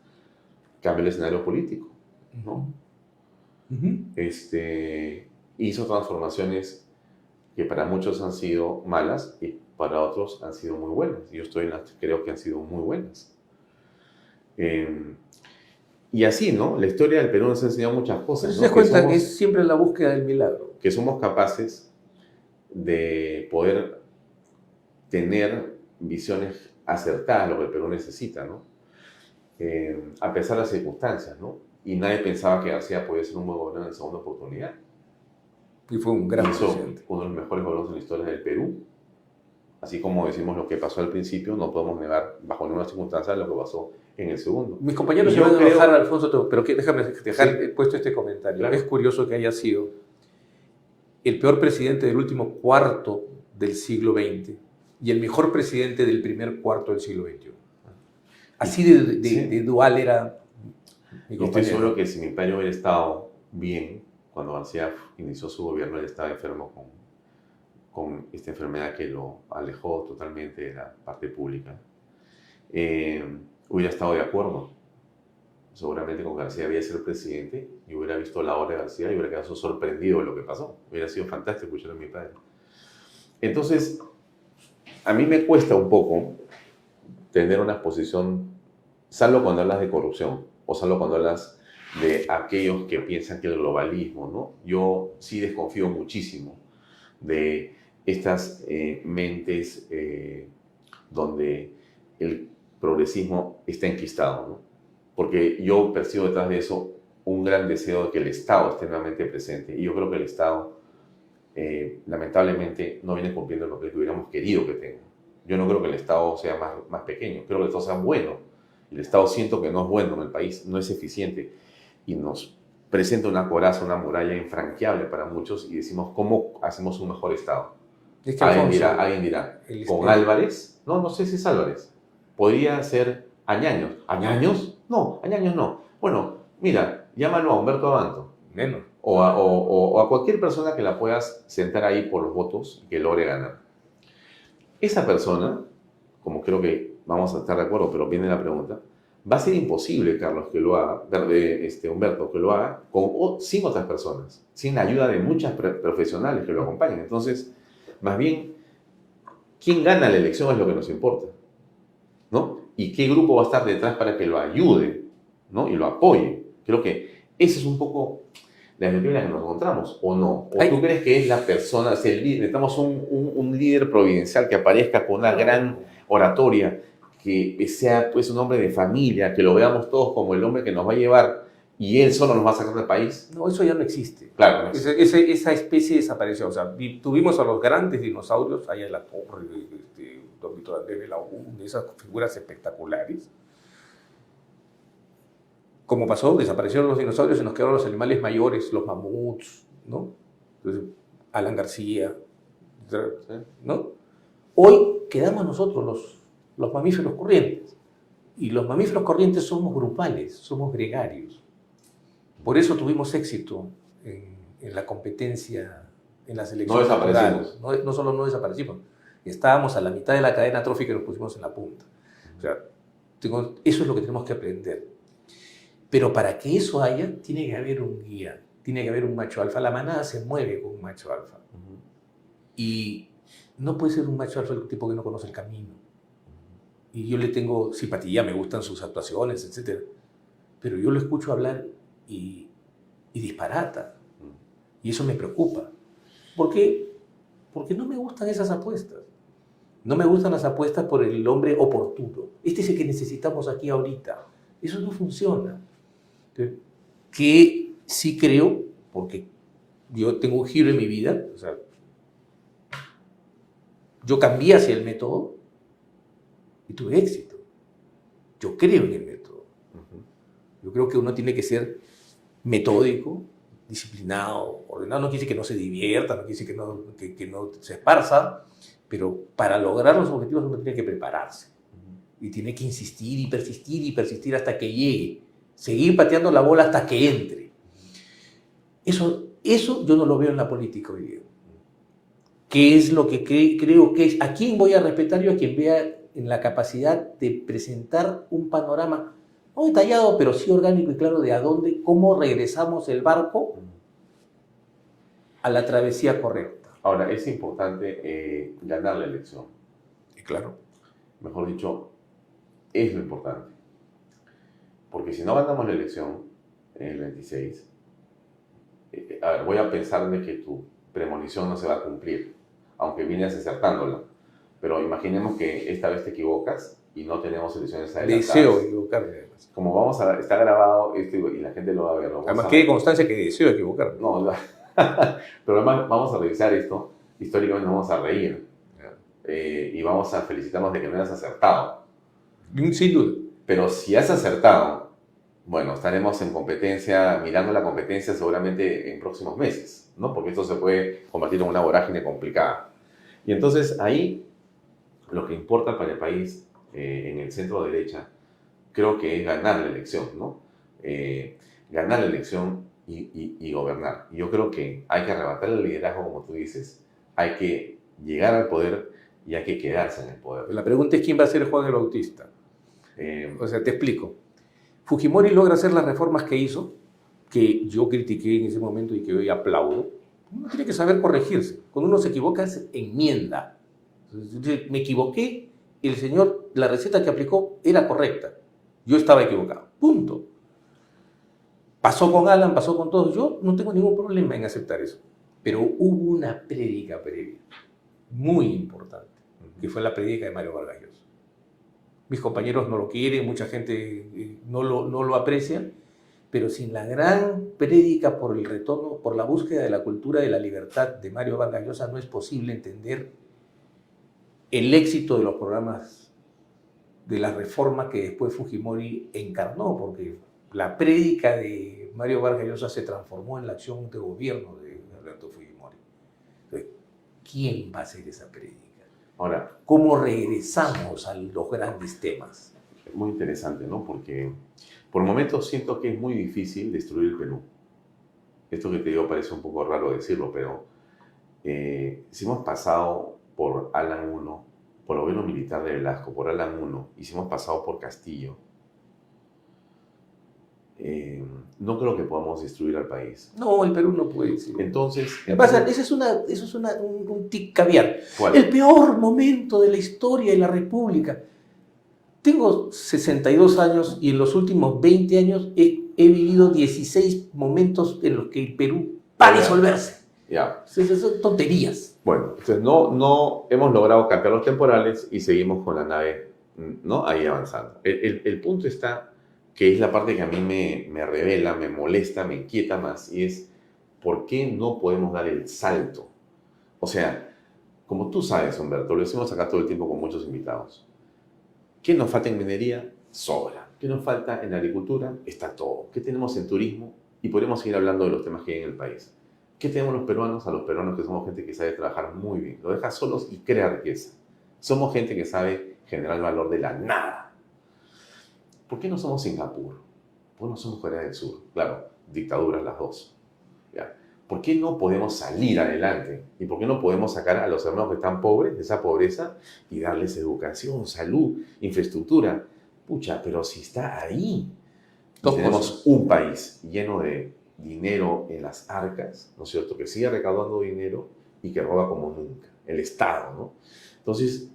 cambió el escenario político, ¿no? Hizo transformaciones que para muchos han sido malas y para otros han sido muy buenas. Yo creo que han sido muy buenas. Y así, ¿no? La historia del Perú nos ha enseñado muchas cosas, ¿no? ¿Te das cuenta que es siempre la búsqueda del milagro? Que somos capaces de poder tener visiones acertadas, lo que el Perú necesita, ¿no? A pesar de las circunstancias, ¿no? Y nadie pensaba que García podía ser un buen gobernador en segunda oportunidad. Y fue un gran presidente. Uno de los mejores gobiernos en la historia del Perú. Así como decimos lo que pasó al principio, no podemos negar bajo ninguna circunstancia lo que pasó en el segundo. Mis compañeros se van a enojar, Alfonso, pero déjame dejar puesto este comentario. Claro. Es curioso que haya sido el peor presidente del último cuarto del siglo XX y el mejor presidente del primer cuarto del siglo XXI. Así de dual era mi compañero. Estoy seguro que si mi padre hubiera estado bien cuando García inició su gobierno, él estaba enfermo con esta enfermedad que lo alejó totalmente de la parte pública, hubiera estado de acuerdo seguramente con García había ser presidente y hubiera visto la obra de García y hubiera quedado sorprendido de lo que pasó. Hubiera sido fantástico escuchar a mi padre. Entonces, a mí me cuesta un poco tener una posición, salvo cuando hablas de corrupción o salvo cuando hablas de aquellos que piensan que el globalismo, ¿no? Yo sí desconfío muchísimo de estas mentes donde el progresismo está enquistado, ¿no? Porque yo percibo detrás de eso un gran deseo de que el Estado esté nuevamente presente. Y yo creo que el Estado, lamentablemente, no viene cumpliendo el papel que hubiéramos querido que tenga. Yo no creo que el Estado sea más pequeño, creo que el Estado sea bueno. El Estado siento que no es bueno en el país, no es eficiente. Y nos presenta una coraza, una muralla infranqueable para muchos y decimos, ¿cómo hacemos un mejor Estado? Es que alguien dirá, ¿con Álvarez? No sé si es Álvarez. Podría ser Añaños. ¿Añaños? No, Añaños no. Bueno, mira, llámalo a Humberto Abanto. Menos. O a cualquier persona que la puedas sentar ahí por los votos y que logre ganar. Esa persona, como creo que vamos a estar de acuerdo, pero viene la pregunta, va a ser imposible, Carlos, que lo haga, Humberto, que lo haga sin otras personas, sin la ayuda de muchas profesionales que lo acompañen. Entonces, más bien, quién gana la elección es lo que nos importa, ¿no? Y qué grupo va a estar detrás para que lo ayude, ¿no? Y lo apoye. Creo que esa es un poco la disyuntiva en la que nos encontramos, ¿o no? ¿O tú crees que es la persona, si el líder, necesitamos un líder providencial que aparezca con una gran oratoria, que sea pues un hombre de familia, que lo veamos todos como el hombre que nos va a llevar y él solo nos va a sacar del país? No, eso ya no existe. Claro, no existe. Esa especie desapareció. O sea, tuvimos a los grandes dinosaurios, allá en la torre, Don Víctor Andrés de la Laguna, esas figuras espectaculares. Como pasó, desaparecieron los dinosaurios y nos quedaron los animales mayores, los mamuts, ¿no? Entonces, Alan García, ¿no? Hoy quedamos nosotros, los mamíferos corrientes. Y los mamíferos corrientes somos grupales, somos gregarios. Por eso tuvimos éxito en la competencia, en las elecciones. No desaparecimos. No solo no desaparecimos, estábamos a la mitad de la cadena trófica y nos pusimos en la punta. O sea, eso es lo que tenemos que aprender. Pero para que eso haya, tiene que haber un guía, tiene que haber un macho alfa. La manada se mueve con un macho alfa. Y no puede ser un macho alfa el tipo que no conoce el camino. Y yo le tengo simpatía, me gustan sus actuaciones, etc. Pero yo lo escucho hablar y disparata. Y eso me preocupa. ¿Por qué? Porque no me gustan esas apuestas. No me gustan las apuestas por el hombre oportuno. Este es el que necesitamos aquí ahorita. Eso no funciona. Que sí creo, porque yo tengo un giro en mi vida, o sea, yo cambié hacia el método y tuve éxito. Yo creo en el método. Yo creo que uno tiene que ser metódico, disciplinado, ordenado. No quiere decir que no se divierta, no quiere decir que no se esparza, pero para lograr los objetivos uno tiene que prepararse. Y tiene que insistir y persistir hasta que llegue. Seguir pateando la bola hasta que entre. Eso yo no lo veo en la política hoy día. ¿Qué es lo que creo que es? ¿A quién voy a respetar yo? A quien vea en la capacidad de presentar un panorama no detallado, pero sí orgánico y claro de a dónde, cómo regresamos el barco a la travesía correcta. Ahora, es importante ganar la elección. Y claro. Mejor dicho, es lo importante. Porque si no ganamos la elección en el 26, a ver, voy a pensar de que tu premonición no se va a cumplir, aunque vienes acertándola. Pero imaginemos que esta vez te equivocas y no tenemos elecciones adelantadas. Deseo equivocarme, además. Como está grabado esto y la gente lo va a ver. Además, quede constancia que deseo equivocarme. No, pero además vamos a revisar esto, históricamente nos vamos a reír. Y vamos a felicitarnos de que no hayas acertado. Sin duda. Pero si has acertado, bueno, estaremos en competencia, mirando la competencia seguramente en próximos meses, ¿no? Porque esto se puede convertir en una vorágine complicada. Y entonces ahí lo que importa para el país, en el centro derecha, creo que es ganar la elección, ¿no? Ganar la elección y gobernar. Y yo creo que hay que arrebatar el liderazgo, como tú dices, hay que llegar al poder y hay que quedarse en el poder. La pregunta es quién va a ser Juan el Bautista. O sea, te explico. Fujimori logra hacer las reformas que hizo, que yo critiqué en ese momento y que hoy aplaudo. Uno tiene que saber corregirse. Cuando uno se equivoca, es enmienda. Entonces, me equivoqué, el señor, la receta que aplicó era correcta. Yo estaba equivocado. Punto. Pasó con Alan, pasó con todos. Yo no tengo ningún problema en aceptar eso. Pero hubo una prédica previa, muy importante, que fue la prédica de Mario Vargas Llosa. Mis compañeros no lo quieren, mucha gente no lo aprecia, pero sin la gran prédica por el retorno, por la búsqueda de la cultura de la libertad de Mario Vargas Llosa, no es posible entender el éxito de los programas de la reforma que después Fujimori encarnó, porque la prédica de Mario Vargas Llosa se transformó en la acción de gobierno de Alberto Fujimori. Entonces, ¿quién va a hacer esa prédica? Ahora, ¿cómo regresamos a los grandes temas? Muy interesante, ¿no? Porque por momentos siento que es muy difícil destruir el Perú. Esto que te digo parece un poco raro decirlo, pero si hemos pasado por Alan 1, por el gobierno militar de Velasco, por Alan 1, y si hemos pasado por Castillo, no creo que podamos destruir al país. No, el Perú no puede decir. Entonces... Pasa, eso es un tic caviar. ¿Cuál? El peor momento de la historia de la República. Tengo 62 años y en los últimos 20 años he vivido 16 momentos en los que el Perú va a disolverse. Ya. Son tonterías. Bueno, entonces no hemos logrado cambiar los temporales y seguimos con la nave, ¿no? Ahí avanzando. El punto está, que es la parte que a mí me revela, me molesta, me inquieta más, y es ¿por qué no podemos dar el salto? O sea, como tú sabes, Humberto, lo decimos acá todo el tiempo con muchos invitados. ¿Qué nos falta en minería? Sobra. ¿Qué nos falta en agricultura? Está todo. ¿Qué tenemos en turismo? Y podemos seguir hablando de los temas que hay en el país. ¿Qué tenemos los peruanos? A los peruanos que somos gente que sabe trabajar muy bien. Lo deja solos y crea riqueza. Somos gente que sabe generar el valor de la nada. ¿Por qué no somos Singapur? ¿Por qué no somos Corea del Sur? Claro, dictaduras las dos. ¿Ya? ¿Por qué no podemos salir adelante? ¿Y por qué no podemos sacar a los hermanos que están pobres de esa pobreza y darles educación, salud, infraestructura? Pucha, pero si está ahí. Tenemos un país lleno de dinero en las arcas, ¿no es cierto?, que sigue recaudando dinero y que roba como nunca. El Estado, ¿no? Entonces,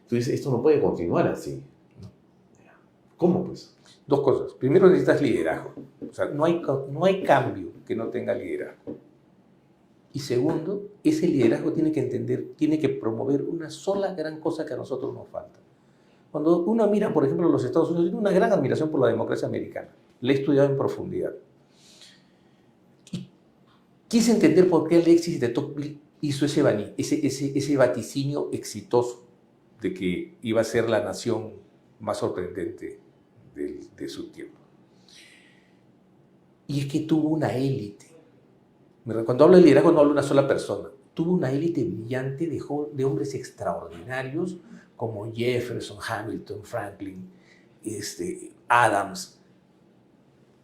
tú dices, esto no puede continuar así. ¿Cómo, pues? Dos cosas. Primero, necesitas liderazgo. O sea, no hay cambio que no tenga liderazgo. Y segundo, ese liderazgo tiene que entender, tiene que promover una sola gran cosa que a nosotros nos falta. Cuando uno mira, por ejemplo, los Estados Unidos, tiene una gran admiración por la democracia americana. La he estudiado en profundidad. Y quise entender por qué Alexis de Tocqueville hizo ese vaticinio exitoso de que iba a ser la nación más sorprendente de su tiempo. Y es que tuvo una élite. Cuando hablo de liderazgo no hablo de una sola persona. Tuvo una élite brillante de hombres extraordinarios como Jefferson, Hamilton, Franklin, Adams,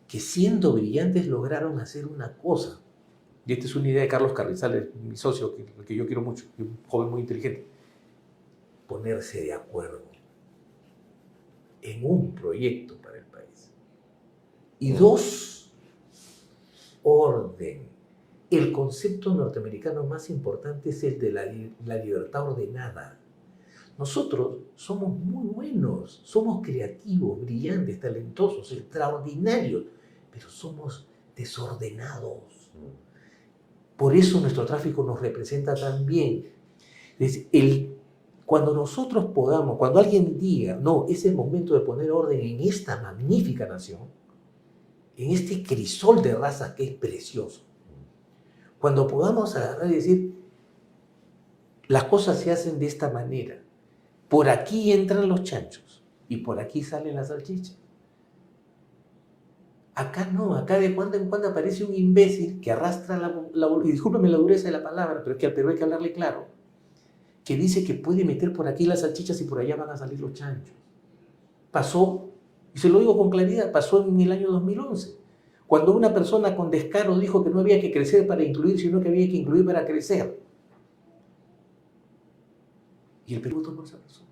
que siendo brillantes lograron hacer una cosa. Y esta es una idea de Carlos Carrizales, mi socio, que yo quiero mucho, un joven muy inteligente. Ponerse de acuerdo en un proyecto para el país. Y dos, orden. El concepto norteamericano más importante es el de la libertad ordenada. Nosotros somos muy buenos, somos creativos, brillantes, talentosos, extraordinarios, pero somos desordenados. Por eso nuestro tráfico nos representa tan bien. Cuando nosotros podamos, cuando alguien diga, no, es el momento de poner orden en esta magnífica nación, en este crisol de razas que es precioso, cuando podamos agarrar y decir, las cosas se hacen de esta manera, por aquí entran los chanchos y por aquí salen las salchichas. Acá no, acá de cuando en cuando aparece un imbécil que arrastra y discúlpeme la dureza de la palabra, pero es que al Perú hay que hablarle claro, que dice que puede meter por aquí las salchichas y por allá van a salir los chanchos. Pasó, y se lo digo con claridad, pasó en el año 2011. Cuando una persona con descaro dijo que no había que crecer para incluir, sino que había que incluir para crecer. Y el Perú tomó esa razón.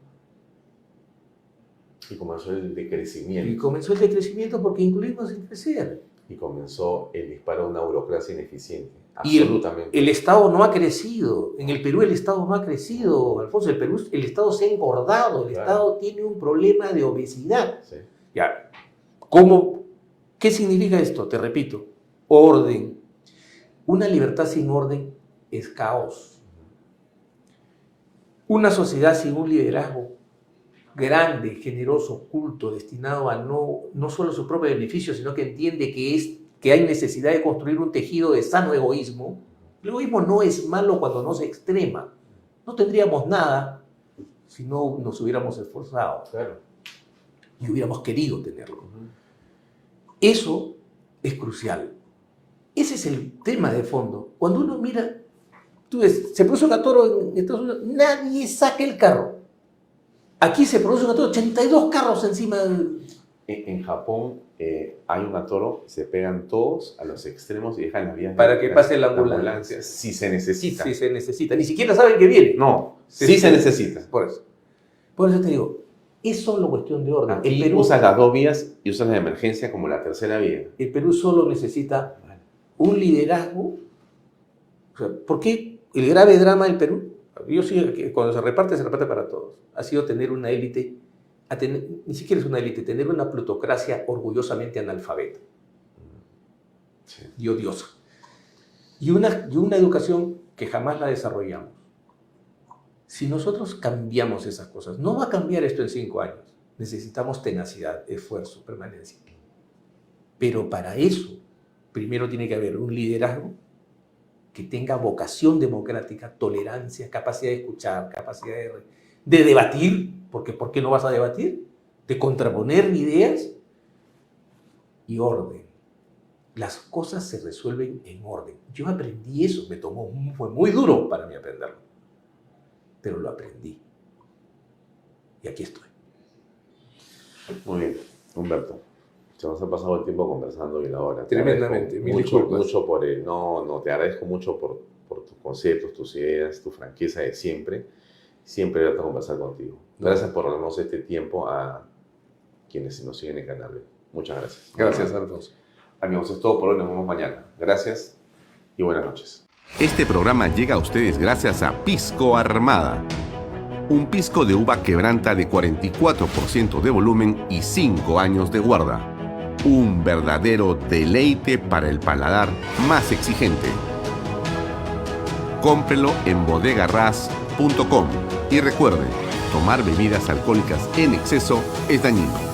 Y comenzó el decrecimiento. Y comenzó el decrecimiento porque incluimos sin crecer. Y comenzó el disparo a una burocracia ineficiente. Y Absolutamente. el Estado no ha crecido. En el Perú el Estado no ha crecido, Alfonso. El Estado se ha engordado. El Estado tiene un problema de obesidad. Sí. Ya. ¿Qué significa esto? Te repito. Orden. Una libertad sin orden es caos. Una sociedad sin un liderazgo grande, generoso, culto, destinado a no solo su propio beneficio, sino que entiende que hay necesidad de construir un tejido de sano egoísmo. El egoísmo no es malo cuando no se extrema. No tendríamos nada si no nos hubiéramos esforzado. Claro. Y hubiéramos querido tenerlo. Eso es crucial. Ese es el tema de fondo. Cuando uno mira, tú ves, se produce un atoro en Estados Unidos, nadie saca el carro. Aquí se produce un atoro, 82 carros encima del... En Japón hay un atoro, se pegan todos a los extremos y dejan las vías para que pase la ambulancia. Si se necesita. Si se necesita. Ni siquiera saben que viene. No, sí se necesita. Por eso te digo, Es solo cuestión de orden. Aquí usas las dos vías y usas la emergencia como la tercera vía. El Perú solo necesita un liderazgo. O sea, ¿por qué el grave drama del Perú? Yo sí, que cuando se reparte para todos. Ha sido tener una élite, ni siquiera es una élite, tener una plutocracia orgullosamente analfabeta. Sí. Y odiosa. Y una educación que jamás la desarrollamos. Si nosotros cambiamos esas cosas, no va a cambiar esto en 5 años. Necesitamos tenacidad, esfuerzo, permanencia. Pero para eso, primero tiene que haber un liderazgo que tenga vocación democrática, tolerancia, capacidad de escuchar, capacidad de debatir, porque ¿por qué no vas a debatir? De contraponer ideas y orden. Las cosas se resuelven en orden. Yo aprendí eso, fue muy duro para mí aprenderlo, pero lo aprendí. Y aquí estoy. Muy bien, Humberto. Se nos ha pasado el tiempo conversando y la hora. Tremendamente, mucho por el... No, te agradezco mucho por tus conceptos, tus ideas, tu franqueza de siempre. Siempre grato conversar contigo. Gracias por darnos este tiempo a quienes nos siguen en Canal. Muchas gracias. Gracias, Alfonso. Amigos, es todo por hoy. Nos vemos mañana. Gracias y buenas noches. Este programa llega a ustedes gracias a Pisco Armada. Un pisco de uva quebranta de 44% de volumen y 5 años de guarda. Un verdadero deleite para el paladar más exigente. Cómprelo en bodegarras.com y recuerde, tomar bebidas alcohólicas en exceso es dañino.